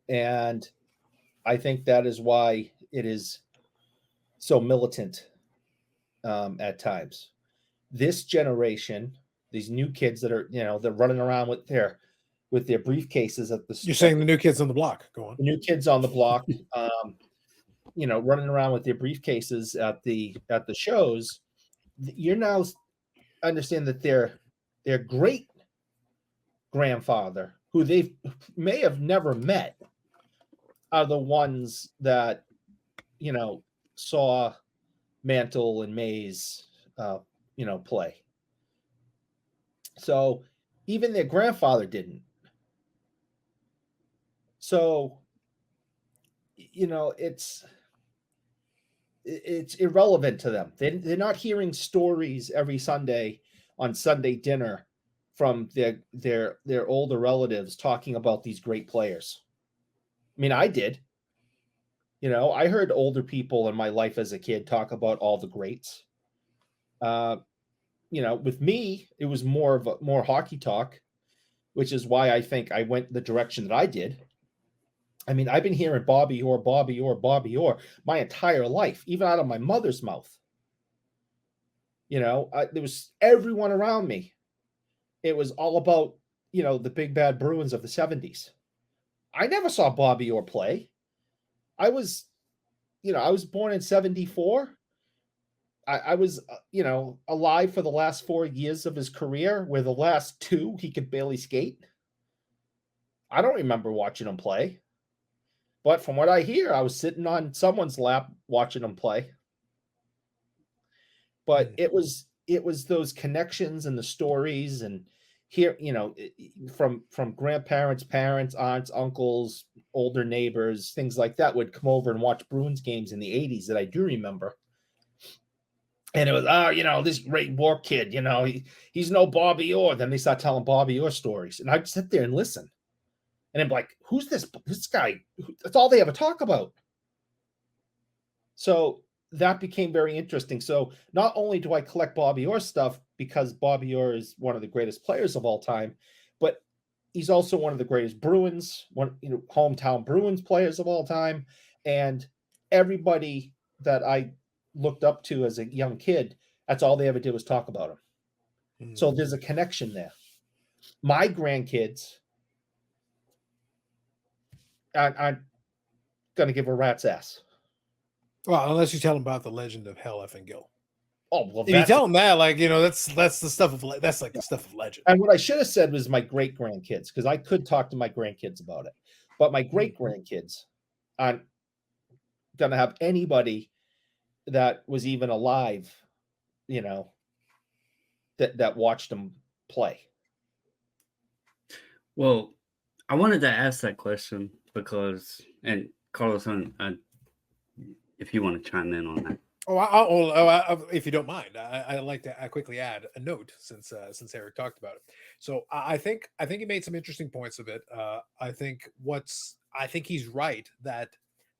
And I think that is why it is so militant at times. This generation, these new kids that are, they're running around with their briefcases at the. You're saying the new kids on the block. Go on. The new kids on the block, running around with their briefcases at the shows. You're now understand that their great grandfather, who they may have never met, are the ones that saw Mantle and Mays play. So even their grandfather didn't. So it's irrelevant to them. They're not hearing stories every Sunday on Sunday dinner from their older relatives talking about these great players. I mean, I did. I heard older people in my life as a kid talk about all the greats. With me, it was more hockey talk, which is why I think I went the direction that I did. I mean, I've been hearing Bobby Orr my entire life, even out of my mother's mouth. There was everyone around me. It was all about, the big bad Bruins of the 70s. I never saw Bobby Orr play. I was born in 74. I was, alive for the last 4 years of his career, where the last 2, he could barely skate. I don't remember watching him play. But from what I hear, I was sitting on someone's lap watching him play. But it was those connections and the stories, and here, from grandparents, parents, aunts, uncles, older neighbors, things like that would come over and watch Bruins games in the 80s that I do remember. And it was, this great war kid, he's no Bobby Orr. Then they start telling Bobby Orr stories. And I'd sit there and listen. And I'm like, who's this guy? That's all they ever talk about. So that became very interesting. So not only do I collect Bobby Orr stuff because Bobby Orr is one of the greatest players of all time, but he's also one of the greatest Bruins, hometown Bruins players of all time. And everybody that I looked up to as a young kid, that's all they ever did was talk about him. Mm. So there's a connection there. My grandkids, going to give a rat's ass. Well, unless you tell them about the legend of Hell effing Gill. Oh, well, If you tell them that, like, you know, that's the stuff of that's like the stuff of legend. And what I should have said was my great grandkids, because I could talk to my grandkids about it, but my great grandkids aren't going to have anybody that was even alive, you know, that watched them play. Well, I wanted to ask that question because, and Carlos, if you want to chime in on that. If you don't mind, I'd like to quickly add a note since Eric talked about it. So I think he made some interesting points of it. I think he's right that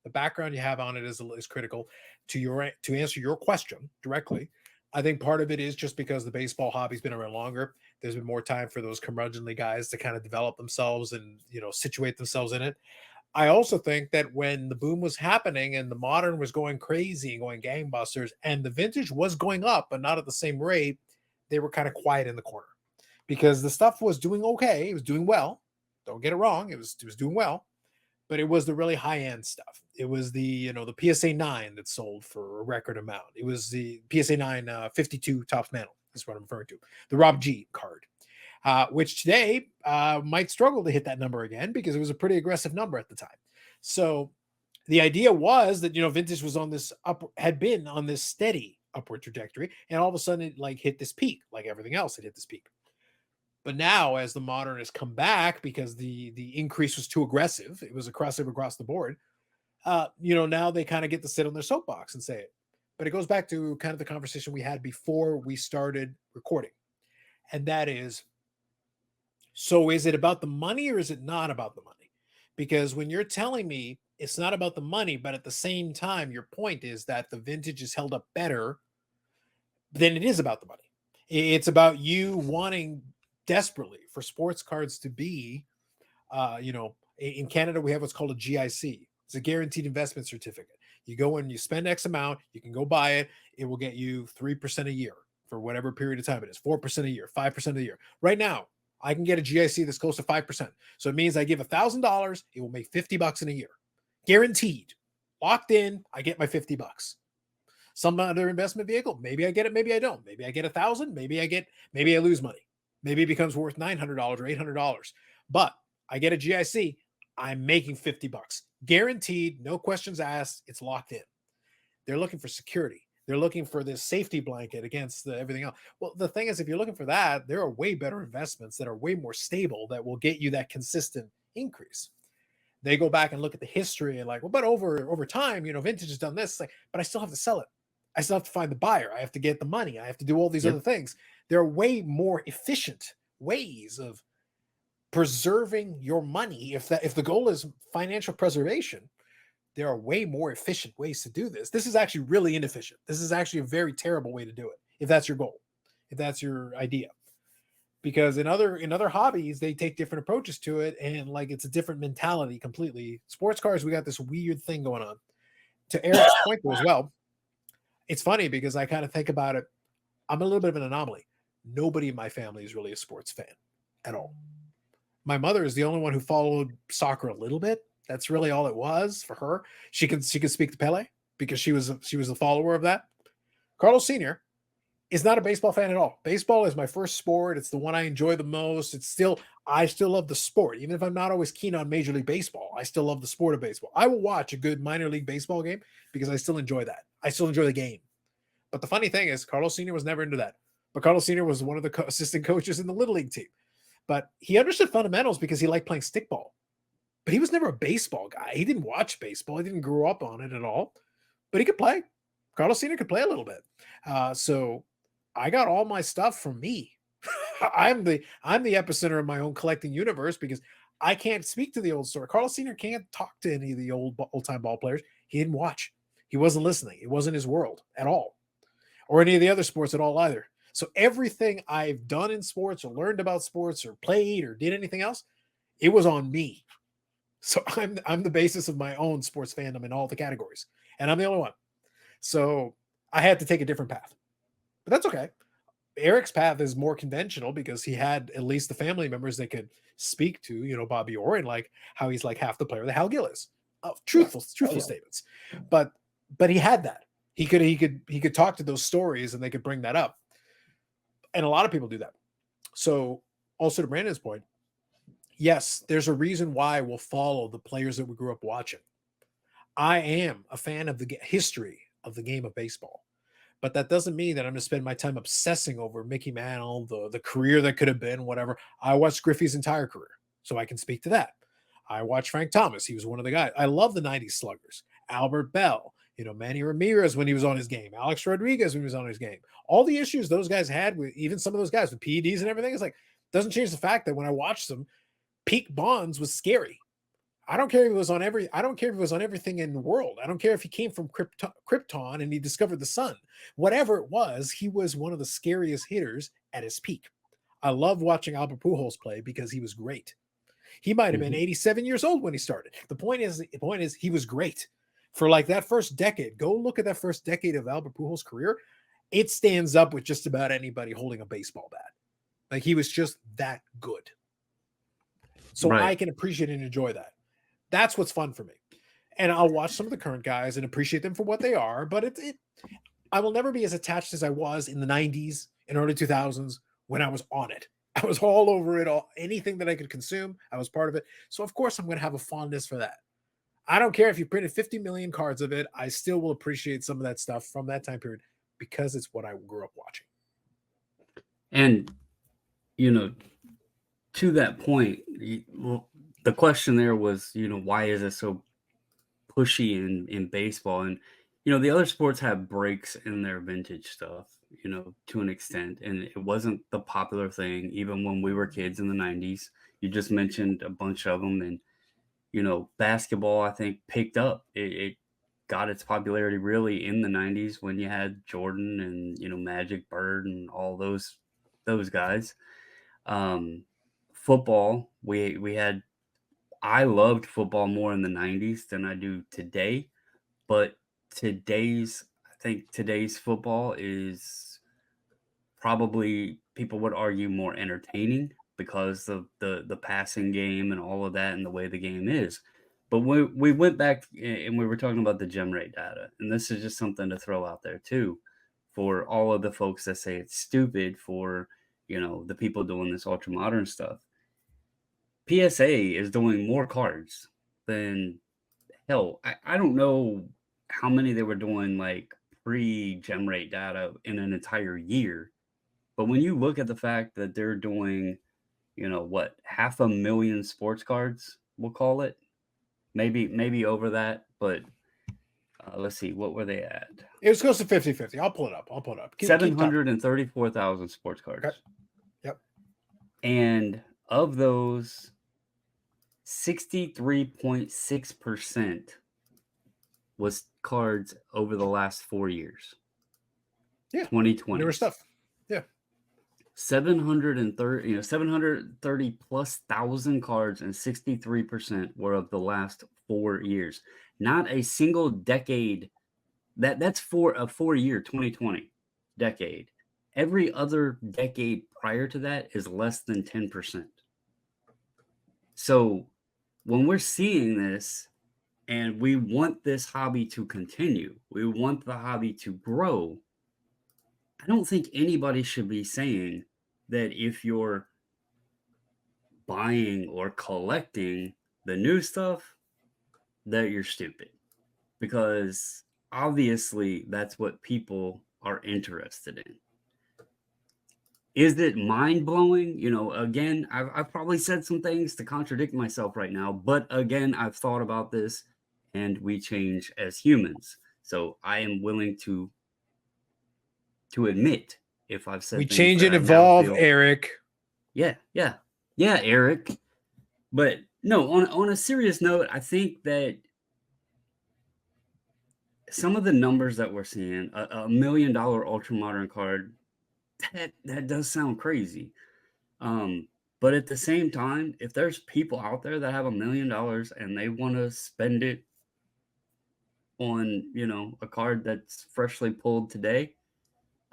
the background you have on it is critical to answer your question directly. I think part of it is just because the baseball hobby's been around longer. There's been more time for those curmudgeonly guys to kind of develop themselves and, you know, situate themselves in it. I also think that when the boom was happening and the modern was going crazy and going gangbusters and the vintage was going up, but not at the same rate, they were kind of quiet in the corner because the stuff was doing okay. It was doing well. Don't get it wrong. It was doing well, but it was the really high end stuff. It was the, you know, the PSA 9 that sold for a record amount. It was the PSA 9 52 Topps Mantle. That's what I'm referring to. The Rob G card. Which today might struggle to hit that number again because it was a pretty aggressive number at the time. So the idea was that, you know, vintage was had been on this steady upward trajectory, and all of a sudden it like hit this peak, like everything else, it hit this peak. But now, as the modern has come back because the increase was too aggressive, it was aggressive across the board. You know, now they kind of get to sit on their soapbox and say it. But it goes back to kind of the conversation we had before we started recording, and that is. So is it about the money or is it not about the money? Because when you're telling me it's not about the money, but at the same time, your point is that the vintage is held up better than it is about the money. It's about you wanting desperately for sports cards to be, you know, in Canada, we have what's called a GIC. It's a guaranteed investment certificate. You go and you spend X amount, you can go buy it. It will get you 3% a year for whatever period of time it is, 4% a year, 5% a year. Right now, I can get a GIC that's close to 5%. So it means I give $1,000, it will make $50 in a year. Guaranteed. Locked in, I get my $50. Some other investment vehicle, maybe I get it, maybe I don't. Maybe I get 1,000, maybe I lose money. Maybe it becomes worth $900 or $800. But I get a GIC, I'm making $50. Guaranteed, no questions asked, it's locked in. They're looking for security. They're looking for this safety blanket against everything else. Well, the thing is, if you're looking for that, there are way better investments that are way more stable that will get you that consistent increase. They go back and look at the history and like, well, but over time, you know, vintage has done this. Like, but I still have to sell it. I still have to find the buyer. I have to get the money. I have to do all these other things. There are way more efficient ways of preserving your money. If the goal is financial preservation, there are way more efficient ways to do this. This is actually really inefficient. This is actually a very terrible way to do it. If that's your goal, if that's your idea, because in other hobbies, they take different approaches to it. And like, it's a different mentality completely. Sports cars, we got this weird thing going on. To Eric's point though, as well, it's funny because I kind of think about it. I'm a little bit of an anomaly. Nobody in my family is really a sports fan at all. My mother is the only one who followed soccer a little bit. That's really all it was for her. She could speak to Pele because she was a follower of that. Carlos Sr. is not a baseball fan at all. Baseball is my first sport. It's the one I enjoy the most. I still love the sport. Even if I'm not always keen on Major League Baseball, I still love the sport of baseball. I will watch a good minor league baseball game because I still enjoy that. I still enjoy the game. But the funny thing is, Carlos Sr. was never into that. But Carlos Sr. was one of the assistant coaches in the Little League team. But he understood fundamentals because he liked playing stickball. But he was never a baseball guy. He didn't watch baseball. He didn't grow up on it at all. But he could play. Carlos Sr. could play a little bit. So I got all my stuff from me. I'm the epicenter of my own collecting universe because I can't speak to the old story. Carlos Sr. can't talk to any of the old time ball players. He didn't watch. He wasn't listening. It wasn't his world at all, or any of the other sports at all either. So everything I've done in sports or learned about sports or played or did anything else, it was on me. So I'm the basis of my own sports fandom in all the categories, and I'm the only one. So I had to take a different path, but that's okay. Eric's path is more conventional because he had at least the family members that could speak to, Bobby Orr, and like how he's like half the player that Hal Gill is. truthful statements. But he had that. He could talk to those stories and they could bring that up. And a lot of people do that. So also to Brandon's point, yes, there's a reason why we'll follow the players that we grew up watching. I am a fan of the history of the game of baseball, but that doesn't mean that I'm going to spend my time obsessing over Mickey Mantle, the career that could have been, whatever. I watched Griffey's entire career, so I can speak to that. I watched Frank Thomas. He was one of the guys. I love the 90s sluggers. Albert Bell, Manny Ramirez when he was on his game, Alex Rodriguez when he was on his game. All the issues those guys had with even some of those guys with PEDs and everything, it's like, doesn't change the fact that when I watched them, peak Bonds was scary. I don't care if it was on everything in the world. I don't care if he came from Krypton and he discovered the sun. Whatever it was, he was one of the scariest hitters at his peak. I love watching Albert Pujols play because he was great. He might have been 87 years old when he started. The point is he was great. For like that first decade, go look at that first decade of Albert Pujols' career. It stands up with just about anybody holding a baseball bat. Like he was just that good. So right. I can appreciate and enjoy that. That's what's fun for me. And I'll watch some of the current guys and appreciate them for what they are, but I will never be as attached as I was in the 90s and early 2000s when I was on it. I was all over it all. Anything that I could consume, I was part of it. So of course I'm going to have a fondness for that. I don't care if you printed 50 million cards of it. I still will appreciate some of that stuff from that time period because it's what I grew up watching. And, to that point, the question there was, why is it so pushy in baseball? And, the other sports have breaks in their vintage stuff, to an extent. And it wasn't the popular thing, even when we were kids in the 90s. You just mentioned a bunch of them. And, basketball, I think, picked up. It got its popularity really in the 90s when you had Jordan and, Magic, Bird, and all those guys. Football, I loved football more in the 90s than I do today. But I think today's football is probably, people would argue, more entertaining because of the passing game and all of that and the way the game is. But we went back and we were talking about the Gemrate data, and this is just something to throw out there too for all of the folks that say it's stupid for, the people doing this ultra modern stuff. PSA is doing more cards than hell. I don't know how many they were doing like pre-Gemrate data in an entire year. But when you look at the fact that they're doing, 500,000 sports cards, we'll call it, maybe over that, but let's see, what were they at? It was close to 50-50. I'll pull it up. 734,000 sports cards. Okay. Yep. And of those, 63.6% was cards over the last 4 years. Yeah. 2020. Newer stuff. Yeah. 730 plus thousand cards, and 63% were of the last 4 years. Not a single decade. That's for a 4-year 2020 decade. Every other decade prior to that is less than 10%. So when we're seeing this and we want this hobby to continue, we want the hobby to grow, I don't think anybody should be saying that if you're buying or collecting the new stuff, that you're stupid. Because obviously that's what people are interested in. Is it mind-blowing? Again, I've probably said some things to contradict myself right now, but again, I've thought about this and we change as humans. So I am willing to admit if I've said we change and evolve, Eric. Yeah, Eric. But no, on a serious note, I think that some of the numbers that we're seeing, $1 million ultra modern card, that does sound crazy. But at the same time, if there's people out there that have $1 million and they want to spend it on, a card that's freshly pulled today,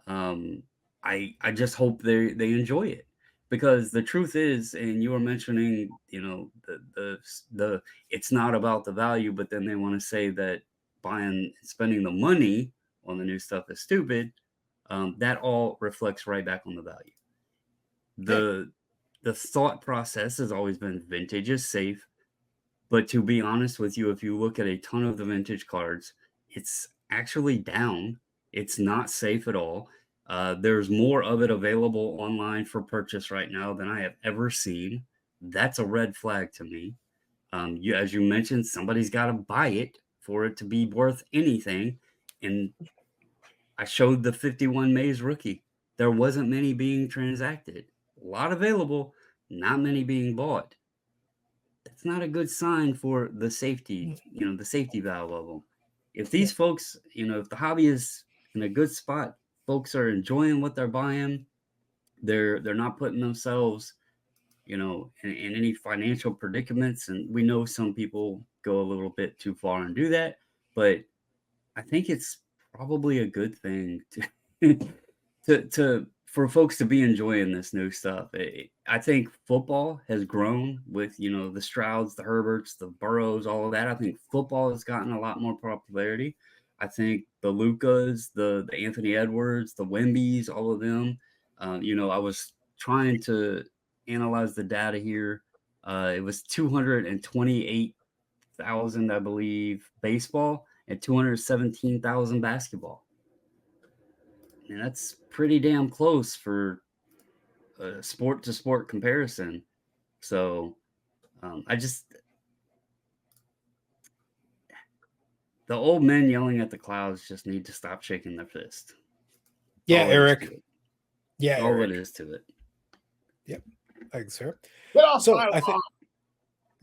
I just hope they enjoy it, because the truth is, and you were mentioning, the it's not about the value, but then they want to say that spending the money on the new stuff is stupid. That all reflects right back on the value. The thought process has always been vintage is safe, but to be honest with you, if you look at a ton of the vintage cards, it's actually down. It's not safe at all. There's more of it available online for purchase right now than I have ever seen. That's a red flag to me. As you mentioned, somebody's got to buy it for it to be worth anything. And I showed the 51 Mays rookie. There wasn't many being transacted. A lot available, not many being bought. That's not a good sign for the safety, the safety valve of them. If these folks, if the hobby is in a good spot, folks are enjoying what they're buying, they're not putting themselves, in any financial predicaments. And we know some people go a little bit too far and do that, but I think it's probably a good thing to for folks to be enjoying this new stuff. I think football has grown with, the Strouds, the Herberts, the Burrows, all of that. I think football has gotten a lot more popularity. I think the Lucas, the Anthony Edwards, the Wembies, all of them. I was trying to analyze the data here. It was 228,000, I believe, baseball and 217,000 basketball. And that's pretty damn close for a sport to sport comparison. So the old men yelling at the clouds just need to stop shaking their fist. Yeah, Eric. Yeah, all it is to it. Yep. Thanks, sir. So I think,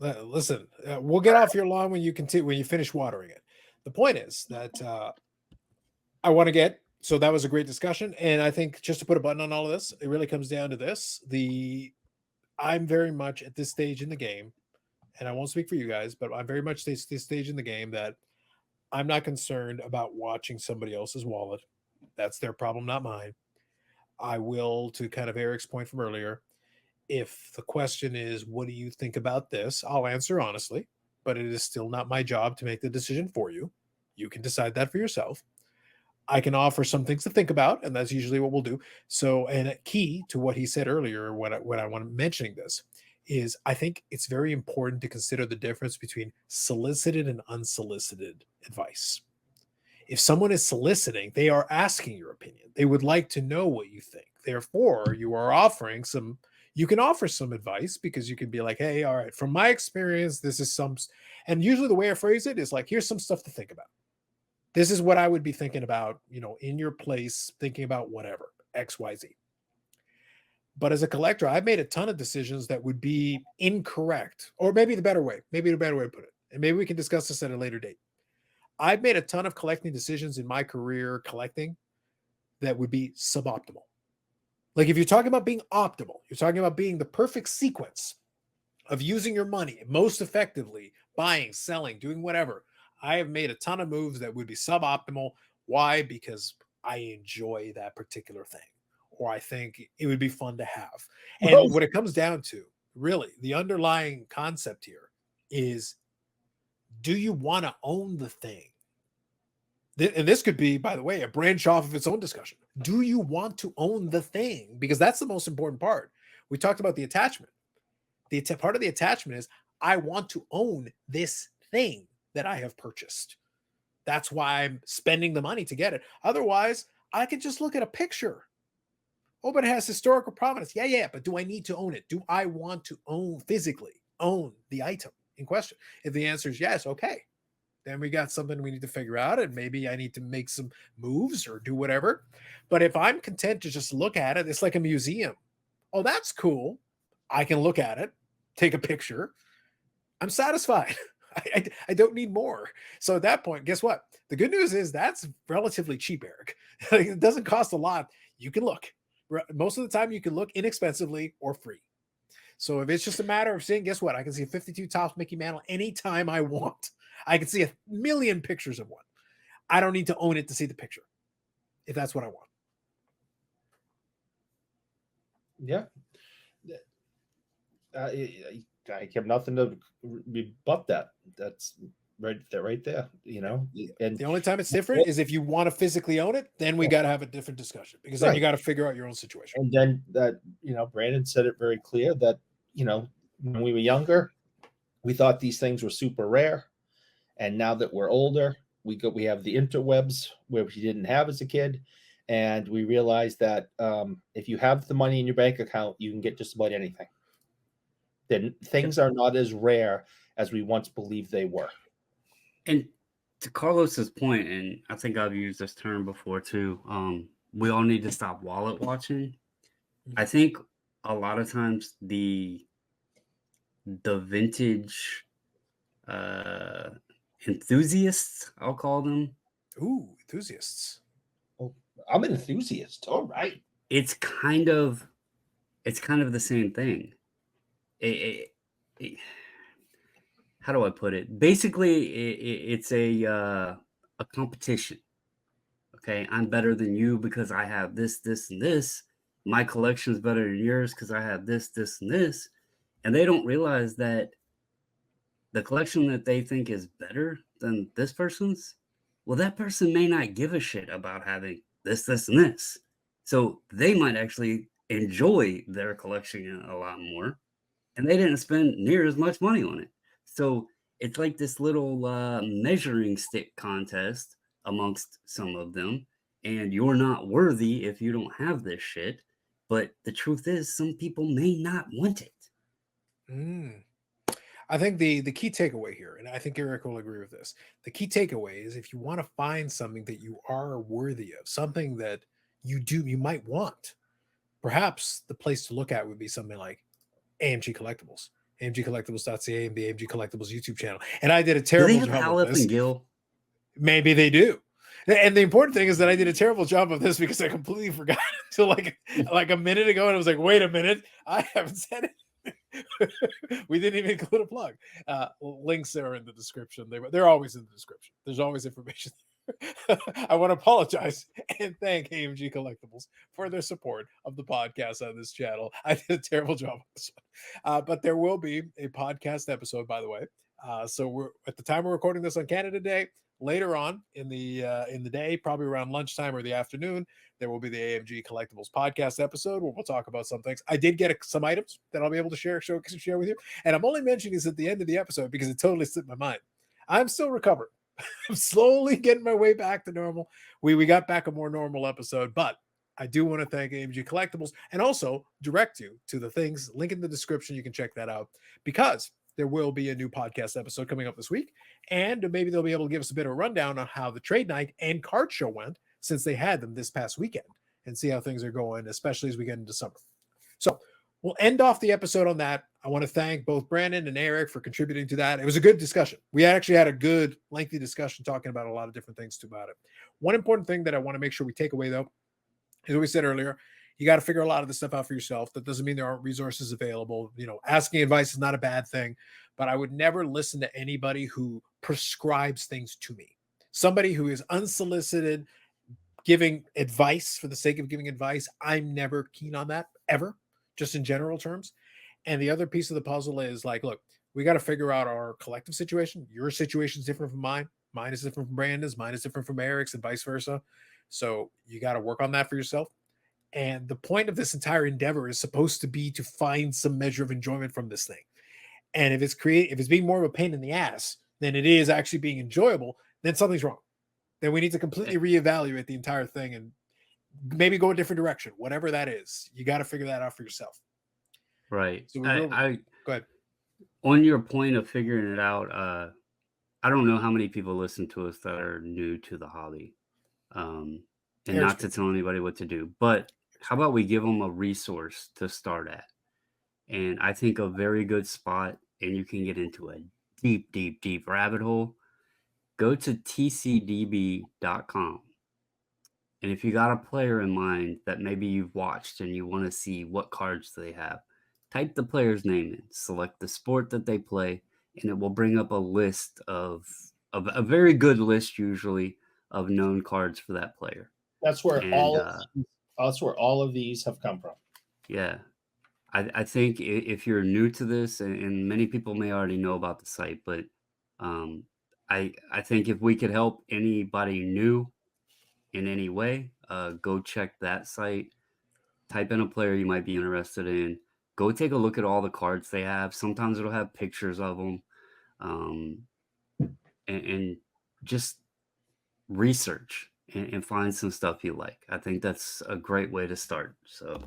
listen, we'll get off your lawn when you finish watering it. The point is that I want to get. So that was a great discussion. And I think just to put a button on all of this, it really comes down to this. I'm very much at this stage in the game, and I won't speak for you guys, but I'm very much this stage in the game that I'm not concerned about watching somebody else's wallet. That's their problem, not mine. I will, to kind of Eric's point from earlier, if the question is, what do you think about this? I'll answer honestly, but it is still not my job to make the decision for you. You can decide that for yourself. I can offer some things to think about, and that's usually what we'll do. So, and a key to what he said earlier, when I want mentioning this, is I think it's very important to consider the difference between solicited and unsolicited advice. If someone is soliciting, they are asking your opinion. They would like to know what you think. Therefore, you can offer some advice, because you can be like, hey, all right, from my experience, this is and usually the way I phrase it is like, here's some stuff to think about. This is what I would be thinking about, in your place, thinking about whatever, X, Y, Z. But as a collector, I've made a ton of decisions that would be incorrect, or maybe the better way to put it. And maybe we can discuss this at a later date. I've made a ton of collecting decisions in my career collecting that would be suboptimal. Like if you're talking about being optimal, you're talking about being the perfect sequence of using your money most effectively, buying, selling, doing whatever. I have made a ton of moves that would be suboptimal. Why? Because I enjoy that particular thing, or I think it would be fun to have. And what it comes down to, really, the underlying concept here is, do you want to own the thing? And this could be, by the way, a branch off of its own discussion. Do you want to own the thing? Because that's the most important part. We talked about the attachment. The part of the attachment is, I want to own this thing that I have purchased. That's why I'm spending the money to get it. Otherwise, I could just look at a picture. Oh, but it has historical provenance. Yeah. But do I need to own it? Do I want to physically own the item in question? If the answer is yes, okay. Then we got something we need to figure out, and maybe I need to make some moves or do whatever. But if I'm content to just look at it, it's like a museum. Oh, that's cool. I can look at it, take a picture. I'm satisfied. I don't need more. So at that point, guess what? The good news is that's relatively cheap, Eric. It doesn't cost a lot. You can look. Most of the time, you can look inexpensively or free. So if it's just a matter of seeing, guess what? I can see a 52 Topps Mickey Mantle anytime I want. I can see 1,000,000 pictures of one. I don't need to own it to see the picture, if that's what I want. Yeah. I have nothing to rebut that. That's right there. And The only time it's different is if you want to physically own it, then we got to have a different discussion because then you got to figure out your own situation. And then that, Brandon said it very clear that, when we were younger, we thought these things were super rare. And now that we're older, we have the interwebs where we didn't have as a kid. And we realize that if you have the money in your bank account, you can get just about anything. Then things are not as rare as we once believed they were. And to Carlos's point, and I think I've used this term before too, we all need to stop wallet watching. I think a lot of times the vintage enthusiasts, I'll call them. Ooh, enthusiasts. Oh, I'm an enthusiast. All right. It's kind of the same thing. How do I put it? Basically, it's a competition. Okay, I'm better than you because I have this, and this. My collection's better than yours because I have this, and this. And they don't realize that the collection that they think is better than this person's, well, that person may not give a shit about having this, and this. So they might actually enjoy their collection a lot more, and they didn't spend near as much money on it. So it's like this little measuring stick contest amongst some of them, and you're not worthy if you don't have this shit. But the truth is, some people may not want it. I think the key takeaway here, and I think Eric will agree with this, the key takeaway is if you want to find something that you are worthy of, something that you might want, perhaps the place to look at would be something like AMG Collectibles, AMGcollectibles.ca, and the AMG Collectibles YouTube channel. And I did a terrible job Hal of this. and Gil? Maybe they do. And the important thing is that I did a terrible job of this because I completely forgot until like a minute ago, and I was like, wait a minute, I haven't said it. We didn't even include a plug. Links are in the description. They're always in the description. There's always information there. I want to apologize and thank AMG Collectibles for their support of the podcast on this channel. I did a terrible job on this one. But there will be a podcast episode, by the way. So we're at the time we're recording this on Canada Day. Later on in the day, probably around lunchtime or the afternoon, there will be the AMG Collectibles podcast episode where we'll talk about some things. I did get some items that I'll be able to share with you, and I'm only mentioning this at the end of the episode because it totally slipped my mind. I'm still recovering. I'm slowly getting my way back to normal. We got back a more normal episode, but I do want to thank AMG Collectibles and also direct you to the things. Link in the description. You can check that out because there will be a new podcast episode coming up this week, and maybe they'll be able to give us a bit of a rundown on how the trade night and card show went since they had them this past weekend, and see how things are going, especially as we get into summer. So we'll end off the episode on that. I want to thank both Brandon and Eric for contributing to that. It was a good discussion. We actually had a good, lengthy discussion talking about a lot of different things too about it. One important thing that I want to make sure we take away, though, as we said earlier, you got to figure a lot of this stuff out for yourself. That doesn't mean there aren't resources available. Asking advice is not a bad thing, but I would never listen to anybody who prescribes things to me. Somebody who is unsolicited, giving advice for the sake of giving advice, I'm never keen on that, ever, just in general terms. And the other piece of the puzzle is like, look, we got to figure out our collective situation. Your situation is different from mine. Mine is different from Brandon's. Mine is different from Eric's, and vice versa. So you got to work on that for yourself. And the point of this entire endeavor is supposed to be to find some measure of enjoyment from this thing. And if it's being more of a pain in the ass than it is actually being enjoyable, then something's wrong. Then we need to completely reevaluate the entire thing and maybe go a different direction, whatever that is. You got to figure that out for yourself. Right. So I go ahead. On your point of figuring it out, I don't know how many people listen to us that are new to the hobby, and not to tell anybody what to do, but how about we give them a resource to start at? And I think a very good spot, and you can get into a deep, deep, deep rabbit hole, go to tcdb.com. And if you got a player in mind that maybe you've watched and you want to see what cards they have, type the player's name in, select the sport that they play, and it will bring up a list of a very good list, usually, of known cards for that player. That's where all of these have come from. Yeah. I think if you're new to this, and many people may already know about the site, but I think if we could help anybody new in any way, go check that site. Type in a player you might be interested in. Go take a look at all the cards they have. Sometimes it'll have pictures of them, and just research and find some stuff you like. I think that's a great way to start. So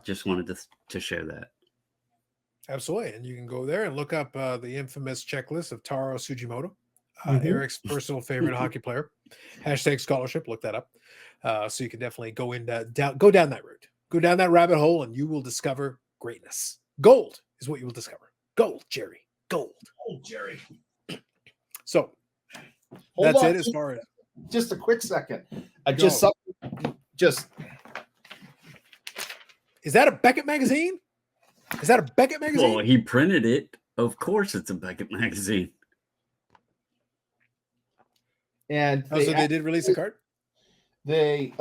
just wanted to share that. Absolutely. And you can go there and look up the infamous checklist of Taro Tsujimoto, Mhm. Eric's personal favorite hockey player. Hashtag scholarship. Look that up. So you can definitely go down that route. Go down that rabbit hole and you will discover greatness. Gold is what you will discover. Gold, Jerry. Gold. Oh, Jerry. So Hold that's on, it as far as just a quick second. Go. Just Is that a Beckett magazine? Is that a Beckett magazine? Well, he printed it. Of course it's a Beckett magazine. and Oh, so they did release a card? They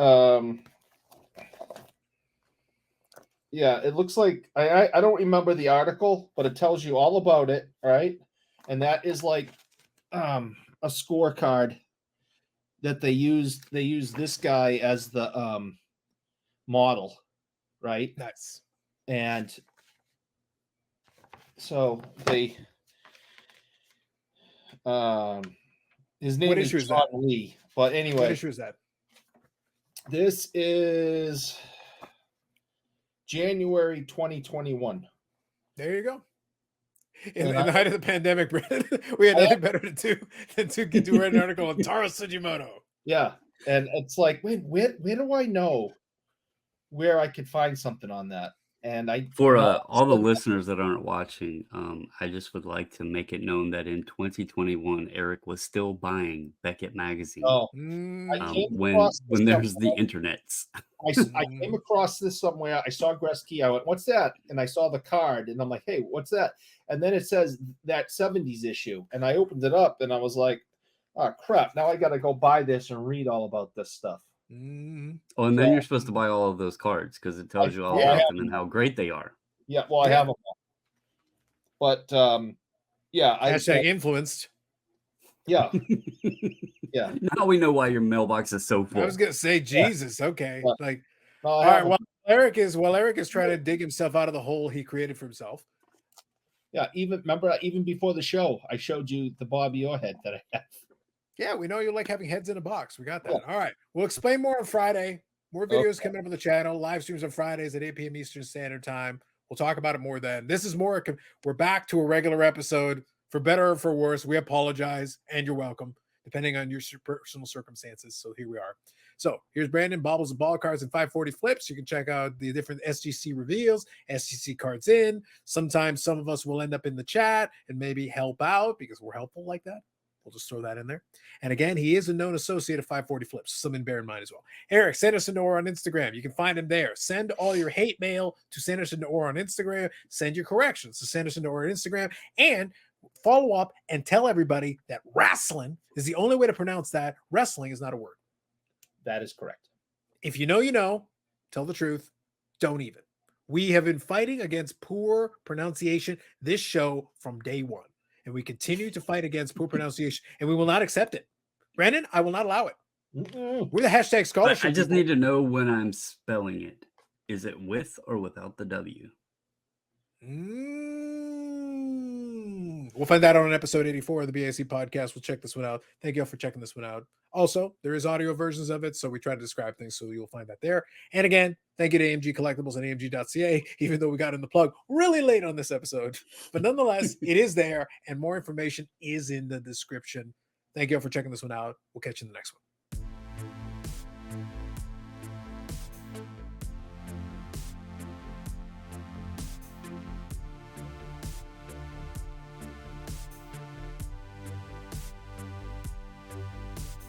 yeah, it looks like I don't remember the article, but it tells you all about it, right? And that is like a scorecard that they use this guy as the model, right? Nice. And so they his name What is issue is John that? Lee. But What anyway, issue is that? this is January 2021. There you go. In And the height of the pandemic, Brandon, we had nothing better to do than to write an article on Taro Tsujimoto. Yeah, and it's like, where do I know where I could find something on that? And For all the listeners that aren't watching, I just would like to make it known that in 2021, Eric was still buying Beckett magazine. Oh, when there's the internets. I came across this somewhere. I saw Gretzky. I went, "What's that?" And I saw the card, and I'm like, "Hey, what's that?" And then it says that 70s issue, and I opened it up, and I was like, "Oh crap! Now I got to go buy this and read all about this stuff." Oh, and then you're supposed to buy all of those cards because it tells you all about them and how great they are. Yeah, well, I have them all. But yeah, Hashtag influenced. Yeah. Yeah. Now we know why your mailbox is so full. I was gonna say, Jesus, okay. Yeah. Like, No, all right, while Eric is trying to dig himself out of the hole he created for himself. Yeah, even before the show, I showed you the Bobby Orr head that I have. Yeah, we know you like having heads in a box. We got that. Yeah. All right. We'll explain more on Friday. More videos coming up on the channel. Live streams on Fridays at 8 p.m. Eastern Standard Time. We'll talk about it more then. This is more. We're back to a regular episode. For better or for worse, we apologize, and you're welcome, depending on your personal circumstances. So here we are. So here's Brandon, Bobbles and Ball Cards and 540 Flips. You can check out the different SGC reveals, SGC cards in. Sometimes some of us will end up in the chat and maybe help out because we're helpful like that. We'll just throw that in there. And again, he is a known associate of 540 Flips. Something to bear in mind as well. Eric, Sanderson Orr on Instagram. You can find him there. Send all your hate mail to Sanderson Orr on Instagram. Send your corrections to Sanderson Orr on Instagram. And follow up and tell everybody that wrestling is the only way to pronounce that. Wrestling is not a word. That is correct. If you know, you know. Tell the truth. Don't even. We have been fighting against poor pronunciation this show from day one. And we continue to fight against poor pronunciation, and we will not accept it. Brandon, I will not allow it. We're the hashtag scholarship. I just need to know when I'm spelling it. Is it with or without the W? We'll find that on episode 84 of the BIC podcast. We'll check this one out. Thank you all for checking this one out. Also, there is audio versions of it, so we try to describe things, so you'll find that there. And again, thank you to AMG Collectibles and AMG.ca, even though we got in the plug really late on this episode. But nonetheless, it is there, and more information is in the description. Thank you all for checking this one out. We'll catch you in the next one.